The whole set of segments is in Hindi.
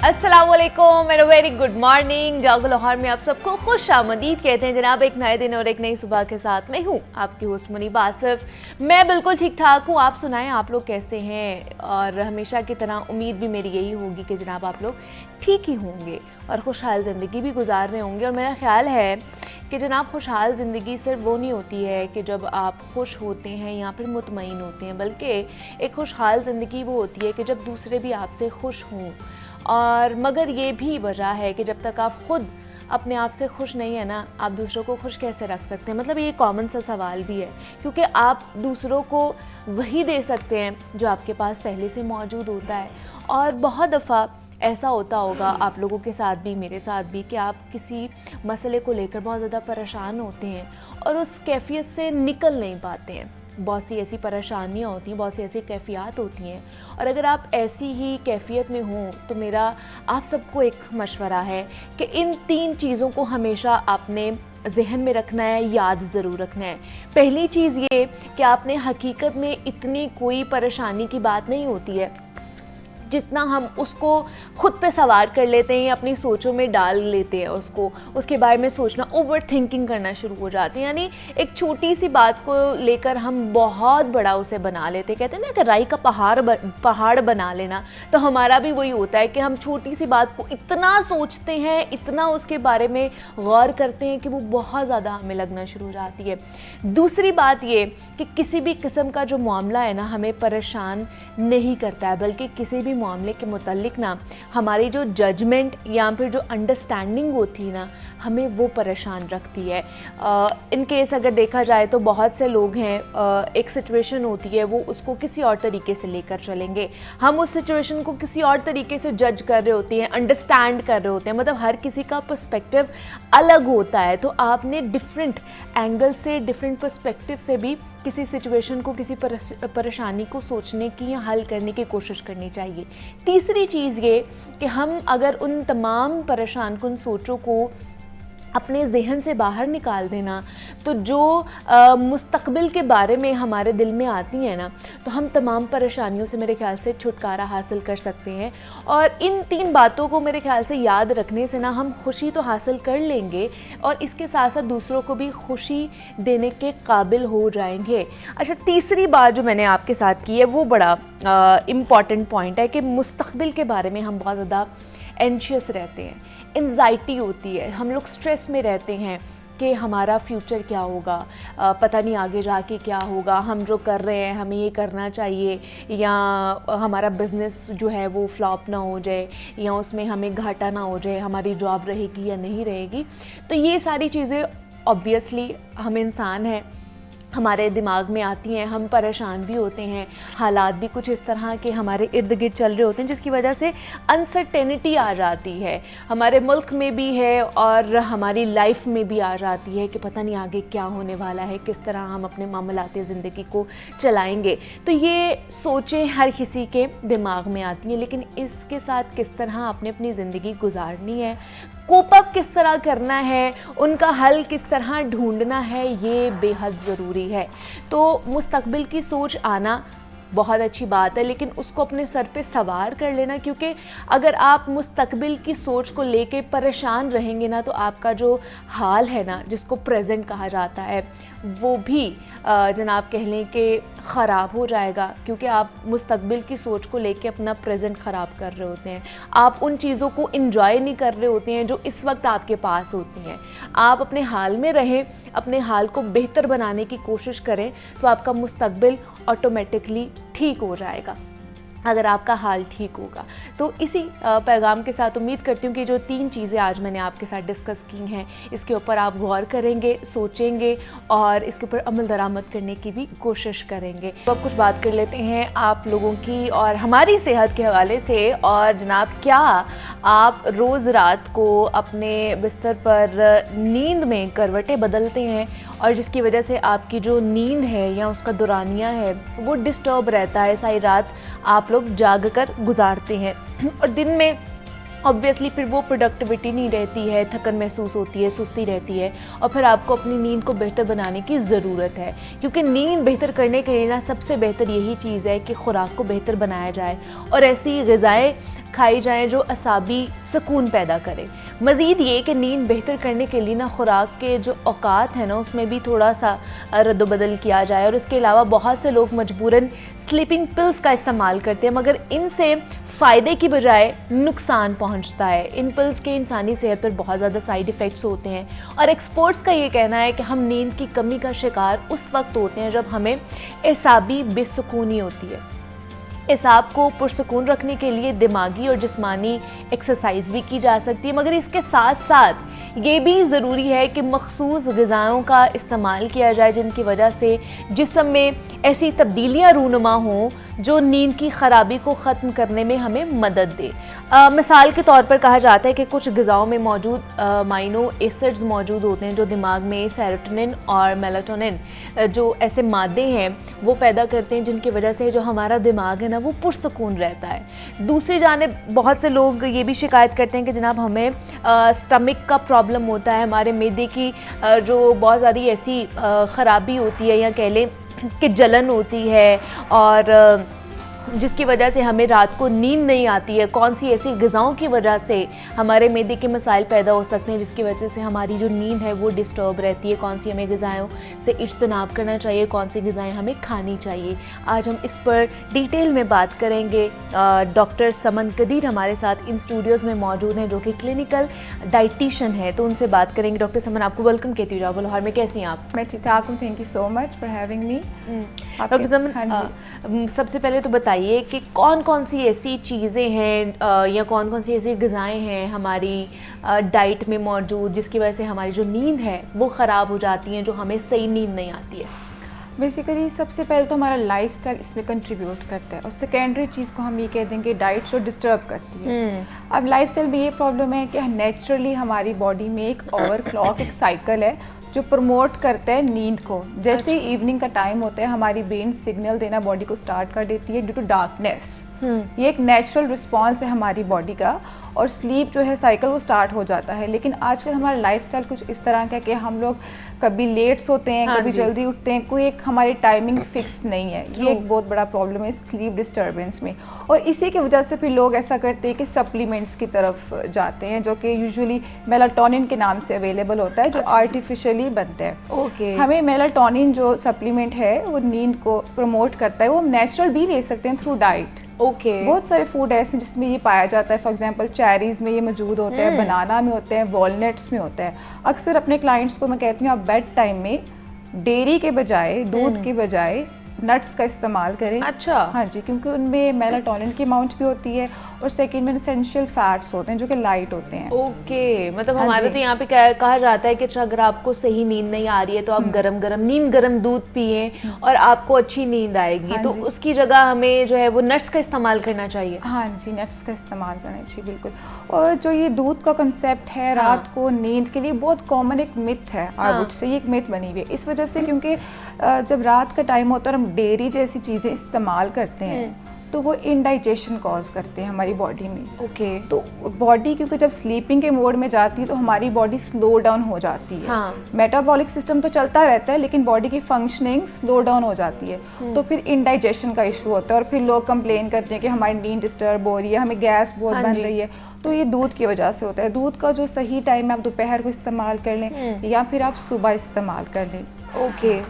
अस्सलाम वालेकुम एंड वेरी गुड मॉर्निंग। जागो लाहौर में आप सबको खुश आमदीद कहते हैं जनाब। एक नए दिन और एक नई सुबह के साथ मैं हूँ आपकी होस्ट मुनीबा आसिफ। मैं बिल्कुल ठीक ठाक हूँ, आप सुनाएं आप लोग कैसे हैं। और हमेशा की तरह उम्मीद भी मेरी यही होगी कि जनाब आप लोग ठीक ही होंगे और खुशहाल ज़िंदगी भी गुजार रहे होंगे। और मेरा ख्याल है कि जनाब खुशहाल ज़िंदगी सिर्फ वो नहीं होती है कि जब आप खुश होते हैं या फिर मुतमईन होते हैं, बल्कि एक खुशहाल ज़िंदगी वो होती है कि जब दूसरे भी आपसे खुश हों। और मगर ये भी वजह है कि जब तक आप खुद अपने आप से खुश नहीं है ना, आप दूसरों को खुश कैसे रख सकते हैं। मतलब ये कॉमन सा सवाल भी है, क्योंकि आप दूसरों को वही दे सकते हैं जो आपके पास पहले से मौजूद होता है। और बहुत दफ़ा ऐसा होता होगा आप लोगों के साथ भी, मेरे साथ भी, कि आप किसी मसले को लेकर बहुत ज़्यादा परेशान होते हैं और उस कैफियत से निकल नहीं पाते हैं। बहुत सी ऐसी परेशानियाँ होती हैं, बहुत सी ऐसी कैफियत होती हैं। और अगर आप ऐसी ही कैफियत में हों तो मेरा आप सबको एक मशवरा है कि इन 3 चीज़ों को हमेशा आपने जहन में रखना है, याद ज़रूर रखना है। पहली चीज़ ये कि आपने हकीकत में इतनी कोई परेशानी की बात नहीं होती है जितना हम उसको खुद पे सवार कर लेते हैं, अपनी सोचों में डाल लेते हैं उसको, उसके बारे में सोचना, ओवर थिंकिंग करना शुरू हो जाते हैं। यानी एक छोटी सी बात को लेकर हम बहुत बड़ा उसे बना लेते हैं। कहते हैं ना कि राई का पहाड़ बना लेना, तो हमारा भी वही होता है कि हम छोटी सी बात को इतना सोचते हैं, इतना उसके बारे में गौर करते हैं कि वो बहुत ज़्यादा हमें लगना शुरू हो जाती है। दूसरी बात ये कि किसी भी किस्म का जो मामला है ना हमें परेशान नहीं करता है, बल्कि किसी भी मामले के मुतालिक ना हमारी जो जजमेंट या फिर जो अंडरस्टैंडिंग होती है ना, हमें वो परेशान रखती है। इन केस अगर देखा जाए तो बहुत से लोग हैं, एक सिचुएशन होती है वो उसको किसी और तरीके से लेकर चलेंगे। हम उस सिचुएशन को किसी और तरीके से जज कर रहे होते हैं, अंडरस्टैंड कर रहे होते हैं। मतलब हर किसी का पर्सपेक्टिव अलग होता है, तो आपने डिफरेंट एंगल से, डिफरेंट पर्सपेक्टिव से भी किसी सिचुएशन को, किसी परेशानी को सोचने की या हल करने की कोशिश करनी चाहिए। तीसरी चीज़ ये कि हम अगर उन तमाम परेशान कुन सोचों को अपने जहन से बाहर निकाल देना, तो जो मुस्तकबिल के बारे में हमारे दिल में आती हैं ना, तो हम तमाम परेशानियों से मेरे ख्याल से छुटकारा हासिल कर सकते हैं। और इन 3 बातों को मेरे ख्याल से याद रखने से ना हम खुशी तो हासिल कर लेंगे और इसके साथ साथ दूसरों को भी खुशी देने के काबिल हो जाएंगे। अच्छा, तीसरी बात जो मैंने आपके साथ की है वो बड़ा इम्पॉर्टेंट पॉइंट है कि मुस्तकबिल के बारे में हम बहुत ज़्यादा एंशियस रहते हैं, एंजाइटी होती है, हम लोग स्ट्रेस में रहते हैं कि हमारा फ्यूचर क्या होगा, पता नहीं आगे जाके क्या होगा, हम जो कर रहे हैं हमें ये करना चाहिए, या हमारा बिज़नेस जो है वो फ्लॉप ना हो जाए, या उसमें हमें घाटा ना हो जाए, हमारी जॉब रहेगी या नहीं रहेगी। तो ये सारी चीज़ें ऑब्वियसली हम इंसान हैं, हमारे दिमाग में आती हैं, हम परेशान भी होते हैं, हालात भी कुछ इस तरह के हमारे इर्द गिर्द चल रहे होते हैं जिसकी वजह से अनसर्टेनिटी आ जाती है, हमारे मुल्क में भी है और हमारी लाइफ में भी आ जाती है कि पता नहीं आगे क्या होने वाला है, किस तरह हम अपने मामलाती ज़िंदगी को चलाएंगे। तो ये सोचें हर किसी के दिमाग में आती हैं, लेकिन इसके साथ किस तरह आपने अपनी ज़िंदगी गुजारनी है, कोप अप किस तरह करना है, उनका हल किस तरह ढूंढना है, ये बेहद ज़रूरी है। तो मुस्तकबिल की सोच आना बहुत अच्छी बात है, लेकिन उसको अपने सर पे सवार कर लेना, क्योंकि अगर आप मुस्तकबिल की सोच को लेके परेशान रहेंगे ना, तो आपका जो हाल है ना, जिसको प्रेजेंट कहा जाता है, वो भी जनाब कह लें कि ख़राब हो जाएगा, क्योंकि आप मुस्तकबिल की सोच को लेके अपना प्रेजेंट ख़राब कर रहे होते हैं। आप उन चीज़ों को एंजॉय नहीं कर रहे होते हैं जो इस वक्त आपके पास होती हैं। आप अपने हाल में रहें, अपने हाल को बेहतर बनाने की कोशिश करें, तो आपका मुस्तकबिल ऑटोमेटिकली ठीक हो जाएगा अगर आपका हाल ठीक होगा। तो इसी पैगाम के साथ उम्मीद करती हूँ कि जो 3 चीज़ें आज मैंने आपके साथ डिस्कस की हैं, इसके ऊपर आप गौर करेंगे, सोचेंगे और इसके ऊपर अमल दरामद करने की भी कोशिश करेंगे। तो अब कुछ बात कर लेते हैं आप लोगों की और हमारी सेहत के हवाले से। और जनाब, क्या आप रोज़ रात को अपने बिस्तर पर नींद में करवटें बदलते हैं और जिसकी वजह से आपकी जो नींद है या उसका दौरानिया है वो डिस्टर्ब रहता है, सारी रात आप लोग जाग कर गुजारते हैं और दिन में ऑब्वियसली फिर वो प्रोडक्टिविटी नहीं रहती है, थकन महसूस होती है, सुस्ती रहती है, और फिर आपको अपनी नींद को बेहतर बनाने की ज़रूरत है। क्योंकि नींद बेहतर करने के लिए ना सबसे बेहतर यही चीज़ है कि खुराक को बेहतर बनाया जाए और ऐसी ग़िज़ाएँ खाई जाएँ जो असाबी सुकून पैदा करे। मज़ीद ये कि नींद बेहतर करने के लिए ना खुराक के जो औकात है ना उसमें भी थोड़ा सा रद्द-बदल किया जाए। और इसके अलावा बहुत से लोग मजबूरन स्लीपिंग पिल्स का इस्तेमाल करते हैं, मगर इनसे फ़ायदे की बजाय नुकसान पहुंचता है। इन पिल्स के इंसानी सेहत पर बहुत ज़्यादा साइड इफ़ेक्ट्स होते हैं और एक्सपर्ट्स का ये कहना है कि हम नींद की कमी का शिकार उस वक्त होते हैं जब हमें एसाबी बेसुकूनी होती है। एसाब को पुरसुकून रखने के लिए दिमागी और जिस्मानी एक्सरसाइज भी की जा सकती है, मगर इसके साथ साथ ये भी ज़रूरी है कि मखसूस ग़िज़ाओं का इस्तेमाल किया जाए जिनकी वजह से जिस्म में ऐसी तब्दीलियाँ रूनुमा हों जो नींद की ख़राबी को ख़त्म करने में हमें मदद दे। मिसाल के तौर पर कहा जाता है कि कुछ ग़िज़ाओं में मौजूद अमाइनो एसिड्स मौजूद होते हैं जो दिमाग में सेरोटोनिन और मेलाटोनिन जो ऐसे मादे हैं वो पैदा करते हैं जिनकी वजह से जो हमारा दिमाग है ना वो पुरसुकून रहता है। दूसरी जानिब बहुत से लोग ये भी शिकायत करते हैं कि जनाब हमें स्टमक का प्रॉब्लम होता है, हमारे मैदे की जो बहुत ज़्यादा ऐसी ख़राबी होती है या कह लें कि जलन होती है और जिसकी वजह से हमें रात को नींद नहीं आती है। कौन सी ऐसी ग़िज़ाओं की वजह से हमारे मैदे के मसाइल पैदा हो सकते हैं जिसकी वजह से हमारी जो नींद है वो डिस्टर्ब रहती है। कौन सी हमें ग़िज़ाओं से इज्तनाब करना चाहिए, कौन सी ग़िज़ाएँ हमें खानी चाहिए। आज हम इस पर डिटेल में बात करेंगे। डॉक्टर समन कदीर हमारे साथ इन स्टूडियोज़ में मौजूद हैं जो कि क्लिनिकल डाइटिशन है, तो उनसे बात करेंगे। डॉक्टर समन, आपको वेलकम कहती हूँ जागो लाहौर में। कैसी हैं आप? मैं ठीक ठाक हूँ, thank you so much for having me. Doctor Saman, सबसे पहले तो बताइए कि कौन कौन सी ऐसी चीज़ें हैं या कौन कौन सी ऐसी ग़िज़ाएँ हैं हमारी डाइट में मौजूद जिसकी वजह से हमारी जो नींद है वो ख़राब हो जाती हैं, जो हमें सही नींद नहीं आती है। बेसिकली सबसे पहले तो हमारा लाइफस्टाइल इसमें कंट्रीब्यूट करता है और सेकेंडरी चीज़ को हम ये कह देंगे डाइट जो डिस्टर्ब करती है। अब लाइफस्टाइल में ये प्रॉब्लम है कि नेचुरली हमारी बॉडी में एक ओवरक्लॉक एक साइकिल है जो प्रमोट करता है नींद को। जैसे ही इवनिंग का टाइम होता है हमारी ब्रेन सिग्नल देना बॉडी को स्टार्ट कर देती है ड्यू टू डार्कनेस। ये एक नेचुरल रिस्पॉन्स है हमारी बॉडी का और स्लीप जो है साइकिल वो स्टार्ट हो जाता है। लेकिन आजकल हमारा लाइफस्टाइल कुछ इस तरह का कि हम लोग कभी लेट सोते हैं, कभी जल्दी उठते हैं, कोई एक हमारी टाइमिंग फिक्स नहीं है। ये एक बहुत बड़ा प्रॉब्लम है स्लीप डिस्टर्बेंस में। और इसी की वजह से फिर लोग ऐसा करते हैं कि सप्लीमेंट्स की तरफ जाते हैं जो कि यूजुअली मेलाटोनिन के नाम से अवेलेबल होता है जो आर्टिफिशियली बनता है। हमें मेलाटोनिन जो सप्लीमेंट है वो नींद को प्रमोट करता है, वो हम नेचुरल भी ले सकते हैं थ्रू डाइट। बहुत सारे फूड ऐसे जिसमें ये पाया जाता है। फॉर एग्जांपल चेरीज़ में ये मौजूद होता है, बनाना में होते हैं, वॉलनट्स में होता है। अक्सर अपने क्लाइंट्स को मैं कहती हूँ आप बेड टाइम में डेयरी के बजाय, दूध के बजाय नट्स का इस्तेमाल करें। अच्छा। हाँ जी, क्योंकि उनमें मेलाटोनिन की अमाउंट भी होती है और सेकंड में एसेंशियल फैट्स होते हैं जो कि लाइट होते हैं। ओके, मतलब हमारे तो यहाँ पे कहा जाता है कि अगर आपको सही नींद नहीं आ रही है तो आप गरम दूध पिए और आपको अच्छी नींद आएगी। तो उसकी जगह हमें जो है वो नट्स का इस्तेमाल करना चाहिए। हाँ जी, नट्स का इस्तेमाल करना चाहिए बिल्कुल। और जो ये दूध का कंसेप्ट है रात को नींद के लिए बहुत कॉमन एक मिथ है, आई वुड से ये एक मिथ बनी हुई है इस वजह से क्योंकि जब रात का टाइम होता है और हम डेयरी जैसी चीज़ें इस्तेमाल करते हैं तो वो इंडाइजेशन कॉज करते हैं हमारी बॉडी में। तो बॉडी क्योंकि जब स्लीपिंग के मोड में जाती है तो हमारी बॉडी स्लो डाउन हो जाती है। मेटाबॉलिक सिस्टम तो चलता रहता है लेकिन बॉडी की फंक्शनिंग स्लो डाउन हो जाती है। तो फिर इंडाइजेशन का इशू होता है और फिर लोग कंप्लेन करते हैं कि हमारी नींद डिस्टर्ब हो रही है, हमें गैस बहुत बन रही है। तो ये दूध की वजह से होता है। दूध का जो सही टाइम है आप दोपहर को इस्तेमाल कर लें या फिर आप सुबह इस्तेमाल कर लें।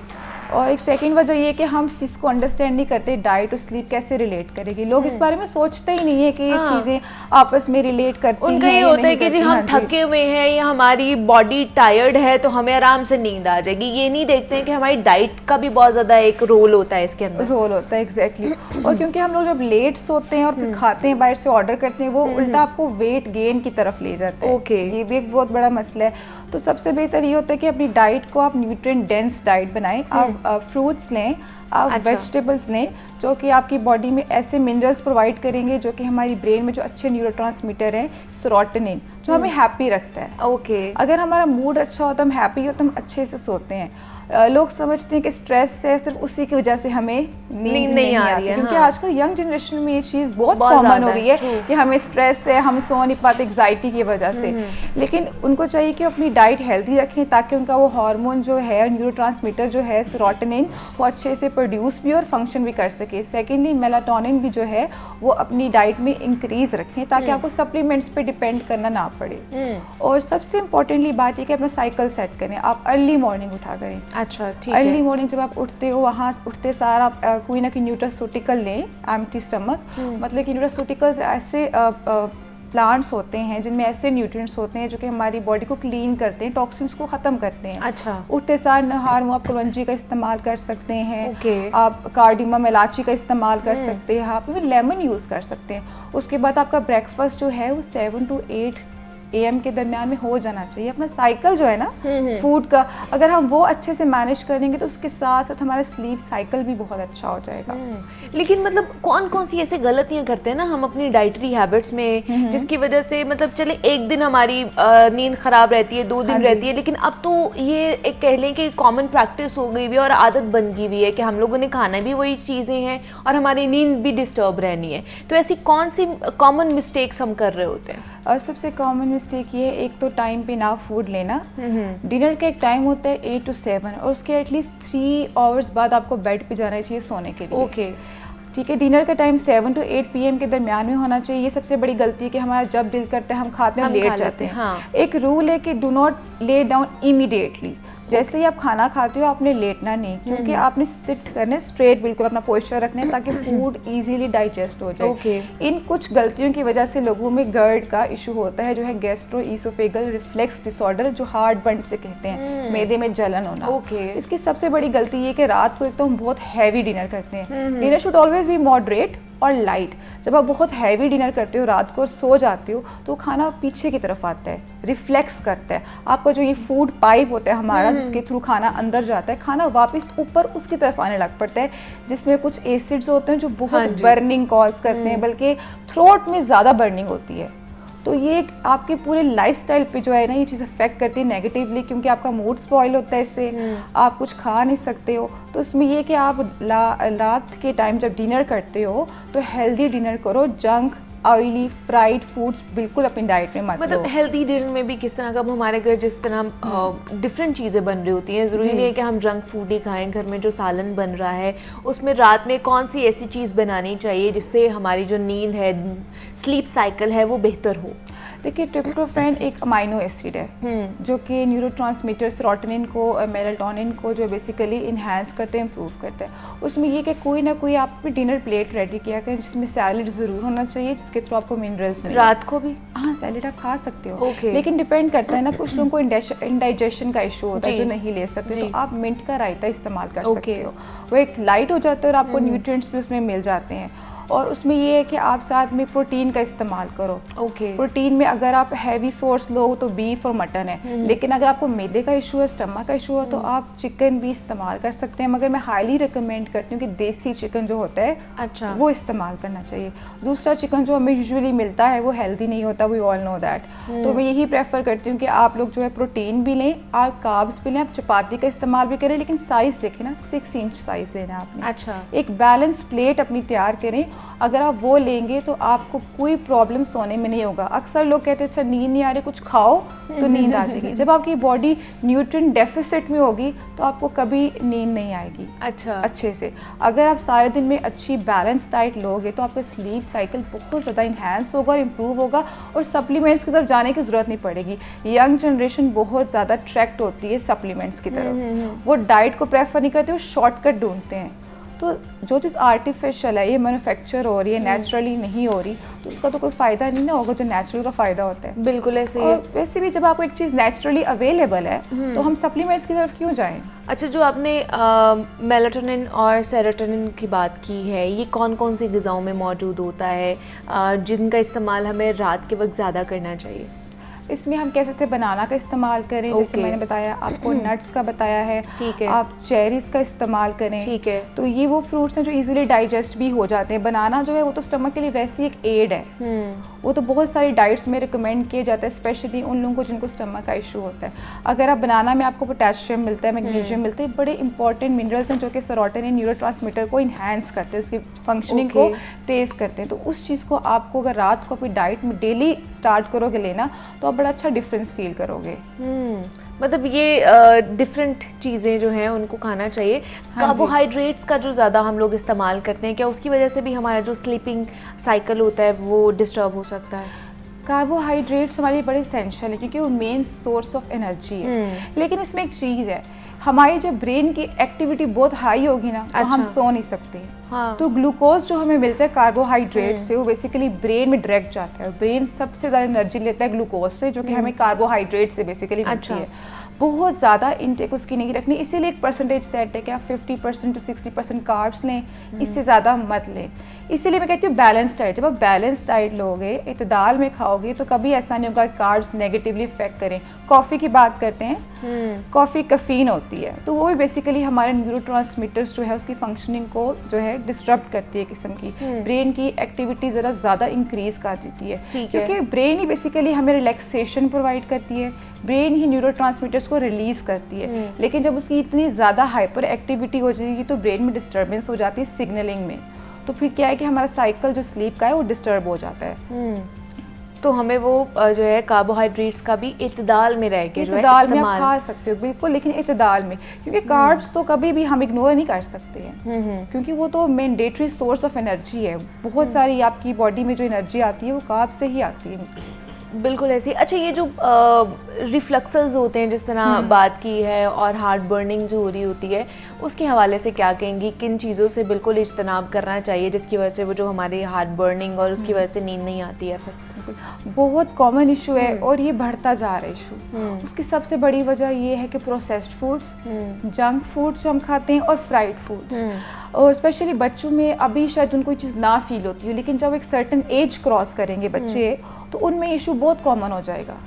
और एक सेकंड वजह ये कि हम इसको अंडरस्टैंड नहीं करते डाइट और स्लीप कैसे रिलेट करेगी। लोग इस बारे में सोचते ही नहीं है कि ये चीज़ें आपस में रिलेट करती हैं। उनका ये होता है कि जी हम थके हुए हैं या हमारी बॉडी टायर्ड है तो हमें आराम से नींद आ जाएगी। ये नहीं देखते हैं कि हमारी डाइट का भी बहुत ज़्यादा एक रोल होता है इसके अंदर। रोल होता है एग्जैक्टली। और क्योंकि हम लोग जब लेट सोते हैं और फिर खाते हैं बाहर से ऑर्डर करते हैं वो उल्टा आपको वेट गेन की तरफ ले जाता है। ये भी एक बहुत बड़ा मसला है। तो सबसे बेहतर ये होता है कि अपनी डाइट को आप न्यूट्रिएंट डेंस डाइट बनाएं। आप फ्रूट्स लें, आप वेजिटेबल्स लें जो कि आपकी बॉडी में ऐसे मिनरल्स प्रोवाइड करेंगे जो कि हमारी ब्रेन में जो अच्छे न्यूरोट्रांसमीटर हैं सेरोटोनिन जो हमें हैप्पी रखता है। अगर हमारा मूड अच्छा हो तो हम हैप्पी हो तो हम अच्छे से सोते हैं। लोग समझते हैं कि स्ट्रेस है, सिर्फ उसी की वजह से हमें नींद नहीं आ रही है, क्योंकि आजकल यंग जनरेशन में ये चीज़ बहुत कॉमन हो रही है कि हमें स्ट्रेस है, हम सो नहीं पाते एग्जाइटी की वजह से। लेकिन उनको चाहिए कि अपनी डाइट हेल्दी रखें ताकि उनका वो हार्मोन जो है, न्यूरोट्रांसमीटर जो है सेरोटोनिन, वो अच्छे से प्रोड्यूस भी और फंक्शन भी कर सके। सेकेंडली मेलाटोनिन भी जो है वो अपनी डाइट में इंक्रीज रखें ताकि आपको सप्लीमेंट्स पे डिपेंड करना ना पड़े। और सबसे इम्पोर्टेंटली बात ये कि अपना साइकिल सेट करें, आप अर्ली मॉर्निंग उठा करें। अच्छा, ठीक है। अर्ली मॉर्निंग जब आप उठते हो, वहाँ उठते सार आप कोई ना कोई न्यूट्रास्यूटिकल लें, एम्प्टी स्टमक। मतलब कि न्यूट्रास्यूटिकल्स ऐसे प्लांट्स होते हैं जिनमें ऐसे न्यूट्रिएंट्स होते हैं जो कि हमारी बॉडी को क्लीन करते हैं, टॉक्सिन्स को ख़त्म करते हैं। अच्छा। उठते सार नहार मुँह आप कलौंजी का इस्तेमाल कर सकते हैं। Okay. आप कार्डिमम इलायची का इस्तेमाल कर सकते हैं, आप इवन लेमन यूज़ कर सकते हैं। उसके बाद आपका ब्रेकफास्ट जो है वो 7 to 8 AM के दरमियान में हो जाना चाहिए। अपना साइकिल जो है ना फूड का, अगर हम वो अच्छे से मैनेज करेंगे तो उसके साथ साथ हमारा स्लीप साइकिल भी बहुत अच्छा हो जाएगा। लेकिन मतलब कौन कौन सी ऐसे गलतियां करते हैं ना हम अपनी डाइटरी हैबिट्स में, जिसकी वजह से मतलब चले एक दिन हमारी नींद खराब रहती है, 2 दिन रहती है, लेकिन अब तो ये एक कह लें कि कॉमन प्रैक्टिस हो गई हुई है और आदत बन गई हुई है कि हम लोगों ने खाना भी वही चीज़ें हैं और हमारी नींद भी डिस्टर्ब रहनी है। तो ऐसी कौन सी कॉमन मिस्टेक्स हम कर रहे होते हैं? और सबसे कॉमन मिस्टेक ये है, एक तो टाइम पे ना फूड लेना। डिनर का एक टाइम होता है 8 to 7 और उसके एटलीस्ट 3 आवर्स बाद आपको बेड पे जाना चाहिए सोने के लिए। ओके, ठीक है। डिनर का टाइम 7 to 8 PM के दरमियान में होना चाहिए। ये सबसे बड़ी गलती है कि हमारा जब दिल करता है हम खाते हैं, हम लेट जाते हैं। हाँ। एक रूल है कि do not lay down immediately. जैसे ही आप खाना खाते हो आपने लेटना नहीं, क्योंकि आपने सिट करना है स्ट्रेट, बिल्कुल अपना पोस्चर रखना है ताकि फूड इजीली डाइजेस्ट हो जाए। Okay. इन कुछ गलतियों की वजह से लोगों में गर्ड का इशू होता है, जो है गैस्ट्रोइसोफेगल रिफ्लेक्स डिसऑर्डर, जो हार्ट बर्न से कहते हैं, मैदे में जलन होना। Okay. इसकी सबसे बड़ी गलती ये कि रात को एक तो हम बहुत हैवी डिनर करते हैं। Dinner should always be moderate और लाइट। जब आप बहुत हैवी डिनर करते हो रात को और सो जाते हो तो खाना पीछे की तरफ आता है, रिफ्लेक्स करता है। आपका जो ये फूड पाइप होता है हमारा, जिसके थ्रू खाना अंदर जाता है, खाना वापस ऊपर उसकी तरफ आने लग पड़ता है, जिसमें कुछ एसिड्स होते हैं जो बहुत बर्निंग कॉज करते हैं, बल्कि थ्रोट में ज़्यादा बर्निंग होती है। तो ये आपके पूरे लाइफस्टाइल पे जो है ना ये चीज़ अफेक्ट करती है नेगेटिवली, क्योंकि आपका मूड स्पॉइल होता है इससे, आप कुछ खा नहीं सकते हो। तो इसमें ये कि आप रात के टाइम जब डिनर करते हो तो हेल्दी डिनर करो, जंक ऑयली फ्राइड फूड्स बिल्कुल अपनी डाइट में मत लो। मतलब हेल्दी डिनर में भी किस तरह का, हमारे घर जिस तरह डिफरेंट चीज़ें बन रही होती हैं, ज़रूरी नहीं है कि हम जंक फूड ही खाएं। घर में जो सालन बन रहा है उसमें रात में कौन सी ऐसी चीज़ बनानी चाहिए जिससे हमारी जो नींद है, स्लीप साइकिल है, वो बेहतर हो? देखिए, ट्रिप्टोफैन एक अमाइनो एसिड है जो कि न्यूरोट्रांसमीटर सेरोटोनिन को, मेलाटोनिन को जो बेसिकली इन्हांस करते हैं, इम्प्रूव करते हैं। उसमें ये कि कोई ना कोई आप डिनर प्लेट रेडी किया करें जिसमें सैलड ज़रूर होना चाहिए, जिसके थ्रू आपको मिनरल्स मिले। रात को भी? हाँ, सैलड आप खा सकते हो। Okay. लेकिन डिपेंड करता है ना, कुछ लोगों को इंडाइजेशन का इशू होता है जो नहीं ले सकते, तो आप मिंट का रायता इस्तेमाल कर सकते हो। वो एक लाइट हो जाता है और आपको न्यूट्रिएंट्स भी उसमें मिल जाते हैं। और उसमें ये है कि आप साथ में प्रोटीन का इस्तेमाल करो। प्रोटीन में अगर आप हैवी सोर्स लो तो बीफ और मटन है, लेकिन अगर आपको मैदे का इशू है, स्टमक का इशू है, तो आप चिकन भी इस्तेमाल कर सकते हैं। मगर मैं हाईली रिकमेंड करती हूँ कि देसी चिकन जो होता है, अच्छा, वो इस्तेमाल करना चाहिए। दूसरा चिकन जो हमें यूजुअली मिलता है वो हेल्दी नहीं होता, वी ऑल नो दैट। तो मैं यही प्रेफर करती हूँ कि आप लोग जो है प्रोटीन भी लें और कार्ब्स भी लें। आप चपाती का इस्तेमाल भी करें, लेकिन साइज़ देखें ना, 6 इंच साइज़ लेना है आपने। अच्छा, एक बैलेंस प्लेट अपनी तैयार करें। अगर आप वो लेंगे तो आपको कोई प्रॉब्लम सोने में नहीं होगा। अक्सर लोग कहते हैं अच्छा नींद नहीं आ रही, कुछ खाओ तो नींद आ जाएगी। जब आपकी बॉडी न्यूट्रिएंट डेफिसिट में होगी तो आपको कभी नींद नहीं आएगी अच्छे से। अगर आप सारे दिन में अच्छी बैलेंस डाइट लोगे तो आपका स्लीप साइकिल बहुत ज़्यादा इन्हांस होगा और इम्प्रूव होगा और सप्लीमेंट्स की तरफ जाने की ज़रूरत नहीं पड़ेगी। यंग जनरेशन बहुत ज़्यादा अट्रैक्ट होती है सप्लीमेंट्स की तरफ, वो डाइट को प्रेफर नहीं करते, वो शॉर्टकट ढूंढते हैं। तो जो चीज़ आर्टिफिशियल है, ये मैन्युफैक्चर हो रही है, नेचुरली नहीं हो रही, तो उसका तो कोई फ़ायदा नहीं ना होगा जो नेचुरल का फ़ायदा होता है। बिल्कुल ऐसे ही है। वैसे भी जब आपको एक चीज़ नेचुरली अवेलेबल है तो हम सप्लीमेंट्स की तरफ क्यों जाएं? अच्छा, जो आपने मेलाटोनिन और सेरोटोनिन की बात की है, ये कौन कौन सी ग़िज़ाओं में मौजूद होता है जिनका इस्तेमाल हमें रात के वक्त ज़्यादा करना चाहिए? इसमें हम कह सकते हैं बनाना का इस्तेमाल करें, जैसे मैंने बताया आपको, नट्स का बताया है, ठीक है, आप चेरीज का इस्तेमाल करें, ठीक है। तो ये वो फ्रूट्स हैं जो इजीली डाइजेस्ट भी हो जाते हैं। बनाना जो है वो तो स्टमक के लिए वैसे ही एक एड है, वो तो बहुत सारी डाइट्स में रिकमेंड किए जाता है, स्पेशली उन लोगों को जिनको स्टमक का इशू होता है। अगर आप बनाना में आपको पोटेशियम मिलता है, मैग्नीशियम मिलता है, बड़े इंपॉर्टेंट मिनरल्स हैं जो कि सेरोटोनिन न्यूरोट्रांसमीटर को इन्हांस करते हैं, उसकी फंक्शनिंग को तेज करते हैं। तो उस चीज़ को आपको अगर रात को अपनी डाइट में डेली स्टार्ट करोगे लेना, तो आप बड़ा अच्छा डिफरेंस फील करोगे। मतलब ये डिफरेंट चीज़ें जो हैं उनको खाना चाहिए। कार्बोहाइड्रेट्स का जो ज़्यादा हम लोग इस्तेमाल करते हैं, क्या उसकी वजह से भी हमारा जो स्लीपिंग साइकिल होता है वो डिस्टर्ब हो सकता है? कार्बोहाइड्रेट्स हमारे लिए बड़े एसेंशियल है क्योंकि वो मेन सोर्स ऑफ एनर्जी है। लेकिन इसमें एक चीज़ है, हमारी जब ब्रेन की एक्टिविटी बहुत हाई होगी ना, तो हम सो नहीं सकते। हाँ। तो ग्लूकोज जो हमें मिलता है कार्बोहाइड्रेट से, वो बेसिकली ब्रेन में डायरेक्ट जाता है। ब्रेन सबसे ज़्यादा एनर्जी लेता है ग्लूकोज से, जो कि हमें कार्बोहाइड्रेट से बेसिकली मिलती है। बहुत ज़्यादा इनटेक उसकी नहीं रखनी, इसीलिए एक परसेंटेज सेट है कि आप 50% टू 60% कार्ब्स लें, इससे ज़्यादा मत लें। इसीलिए मैं कहती हूँ बैलेंस डाइट। जब आप बैलेंस डाइट लोगे, इतदाल में खाओगे, तो कभी ऐसा नहीं होगा कार्ब्स नेगेटिवली इफेक्ट करें। कॉफ़ी की बात करते हैं, कॉफ़ी कैफीन होती है, तो वो भी बेसिकली हमारे न्यूरोट्रांसमीटर्स जो है उसकी फंक्शनिंग को जो है डिस्टर्ब करती है, किस्म की ब्रेन की एक्टिविटी ज़रा ज़्यादा इंक्रीज कर देती है, क्योंकि ब्रेन ही बेसिकली हमें रिलैक्सेशन प्रोवाइड करती है, ब्रेन ही न्यूरोट्रांसमीटर्स को रिलीज करती है। लेकिन जब उसकी इतनी ज़्यादा हाइपर एक्टिविटी हो जाएगी तो ब्रेन में डिस्टर्बेंस हो जाती है सिग्नलिंग में, तो फिर क्या है कि हमारा साइकिल जो स्लीप का है वो डिस्टर्ब हो जाता है। तो हमें वो जो है कार्बोहाइड्रेट्स का भी इत्तेदाल में रह के जो है इत्तेदाल में आप खा सकते हो बिल्कुल, लेकिन इत्तेदाल में, क्योंकि कार्ब्स तो कभी भी हम इग्नोर नहीं कर सकते हैं, क्योंकि वो तो मैंडेटरी सोर्स ऑफ एनर्जी है। बहुत सारी आपकी बॉडी में जो एनर्जी आती है वो कार्ब्स से ही आती है। बिल्कुल ऐसी। अच्छा, ये जो रिफ्लक्सेस होते हैं जिस तरह बात की है, और हार्ट बर्निंग जो हो रही होती है, उसके हवाले से क्या कहेंगी? किन चीज़ों से बिल्कुल इज्तनाब करना चाहिए जिसकी वजह से वो जो हमारे हार्ट बर्निंग और उसकी वजह से नींद नहीं आती है? फिर बहुत कॉमन इशू है और ये बढ़ता जा रहा है इशू। उसकी सबसे बड़ी वजह ये है कि प्रोसेस्ड फूड्स, जंक फूड्स जो हम खाते हैं, और फ्राइड फूड्स, और स्पेशली बच्चों में अभी शायद उनको ये चीज़ ना फील होती है, लेकिन जब एक सर्टेन एज क्रॉस करेंगे बच्चे, तो उनमें इशू बहुत कॉमन हो जाएगा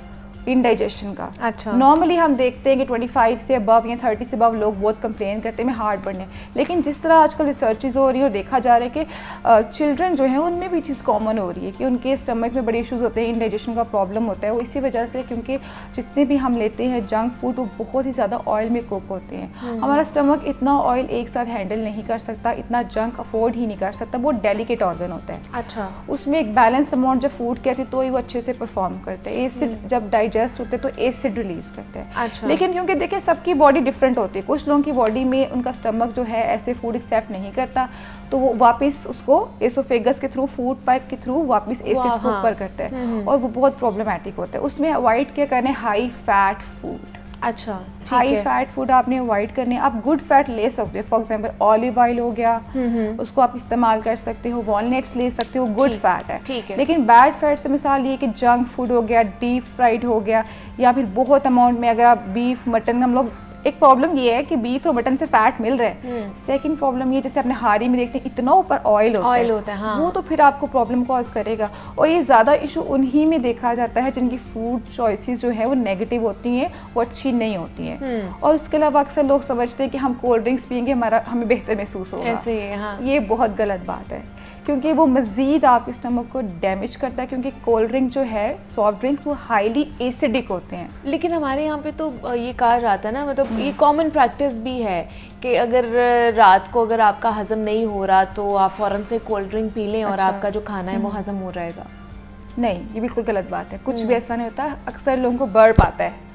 इंडाइजेशन का। अच्छा। नॉर्मली हम देखते हैं कि 25 से अबव या 30 से अबव लोग बहुत कंप्लेन करते हैं हार्ट बर्न है, लेकिन जिस तरह आजकल रिसर्चेज हो रही है और देखा जा रहा है कि चिल्ड्रन जो हैं उनमें भी चीज़ कॉमन हो रही है कि उनके स्टमक में बड़े इश्यूज होते हैं, इंडाइजेशन का प्रॉब्लम होता है। वो इसी वजह से, क्योंकि जितने भी हम लेते हैं जंक फूड वो बहुत ही ज़्यादा ऑयल में कुक होते हैं। हमारा स्टमक इतना ऑयल एक साथ हैंडल नहीं कर सकता, इतना जंक अफोर्ड ही नहीं कर सकता, बहुत डेलिकेट ऑर्गन होता है। अच्छा। उसमें एक बैलेंस अमाउंट जब फूड के आती है तो ही वो अच्छे से परफॉर्म करते हैं। एसिड जब डाइजेस्ट होते हैं तो एसिड रिलीज करते हैं। अच्छा। लेकिन क्योंकि देखिए सबकी बॉडी डिफरेंट होती है, कुछ लोगों की बॉडी में उनका स्टमक जो है ऐसे फूड एक्सेप्ट नहीं करता, तो वो वापस उसको एसोफेगस के थ्रू, फूड पाइप के थ्रू वापस एसिड को ऊपर करता है, और वो बहुत प्रॉब्लमेटिक होता है। उसमें अवॉइड क्या करना है? High fat food. अच्छा, हाई फैट फूड आपने अवॉइड करने। आप गुड फैट ले सकते हो, फॉर एग्जांपल ऑलिव ऑयल हो गया, उसको आप इस्तेमाल कर सकते हो, वॉलनट्स ले सकते हो, गुड फैट है। ठीक है। लेकिन बैड फैट से मिसाल ये कि जंक फूड हो गया, डीप फ्राइड हो गया, या फिर बहुत अमाउंट में अगर आप बीफ मटन, हम लोग एक प्रॉब्लम ये है कि बीफ और मटन से फैट मिल रहा है। सेकंड प्रॉब्लम ये, जैसे अपने हारी में देखते हैं इतना ऊपर ऑयल होता है, हाँ। वो तो फिर आपको प्रॉब्लम कॉज करेगा। और ये ज़्यादा इशू उन्हीं में देखा जाता है जिनकी फूड चॉइसेस जो है वो नेगेटिव होती हैं, वो अच्छी नहीं होती हैं। और उसके अलावा अक्सर लोग समझते हैं कि हम कोल्ड ड्रिंक्स पियेंगे हमें बेहतर महसूस होगा। ऐसे ही, हाँ। ये बहुत गलत बात है, क्योंकि वो मज़ीद आपके स्टमक को डैमेज करता है, क्योंकि कोल्ड ड्रिंक जो है, सॉफ्ट ड्रिंक्स, वो हाईली एसिडिक होते हैं। लेकिन हमारे यहाँ पे तो ये कहा जाता है ना, मतलब ये कॉमन प्रैक्टिस भी है कि अगर रात को अगर आपका हजम नहीं हो रहा तो आप फ़ौरन से कोल्ड ड्रिंक पी लें और आपका जो खाना है वो हजम हो रहेगा। नहीं, ये बिल्कुल गलत बात है। कुछ भी ऐसा नहीं होता। अक्सर लोगों को बर्प आता है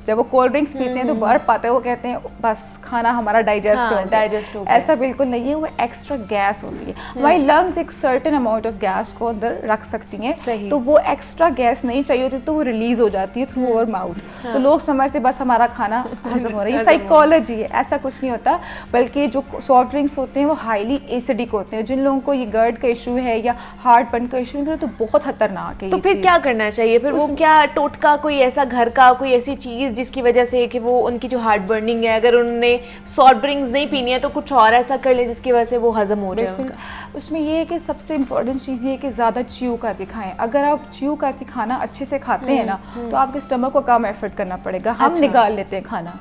जब वो कोल्ड ड्रिंक्स पीते हैं, तो बर्प आता है, वो कहते हैं बस खाना हमारा डाइजेस्ट हो गया। ऐसा बिल्कुल नहीं है, वो एक्स्ट्रा गैस होती है। हमारी लंग्स एक सर्टेन अमाउंट ऑफ गैस को अंदर रख सकती हैं, तो वो एक्स्ट्रा गैस नहीं चाहिए होती, तो वो रिलीज हो जाती है थ्रू आवर माउथ। तो लोग समझते बस हमारा खाना हजम हो रहा है, ये साइकोलॉजी है, ऐसा कुछ नहीं होता। बल्कि जो सॉफ्ट ड्रिंक्स होते हैं वो हाईली एसिडिक होते हैं। जिन लोगों को ये गर्ड का इशू है या हार्ट बर्न का इशू है, तो बहुत खतरनाक है। तो फिर क्या करना चाहिए? फिर वो क्या टोटका, कोई ऐसा घर का कोई ऐसी चीज़ जिसकी वजह से कि वो उनकी जो हार्ट बर्निंग है, अगर उन्होंने सॉफ्ट ड्रिंक्स नहीं पीनी है तो कुछ और ऐसा कर ले जिसकी वजह से वो हजम हो जाए उनका? उसमें ये है कि सबसे इम्पोर्टेंट चीज़ ये है कि ज़्यादा च्यू करके खाएं। अगर आप च्यू करके खाना अच्छे से खाते हैं ना तो आपके स्टमक को कम एफर्ट करना पड़ेगा। हम निकाल लेते हैं खाना,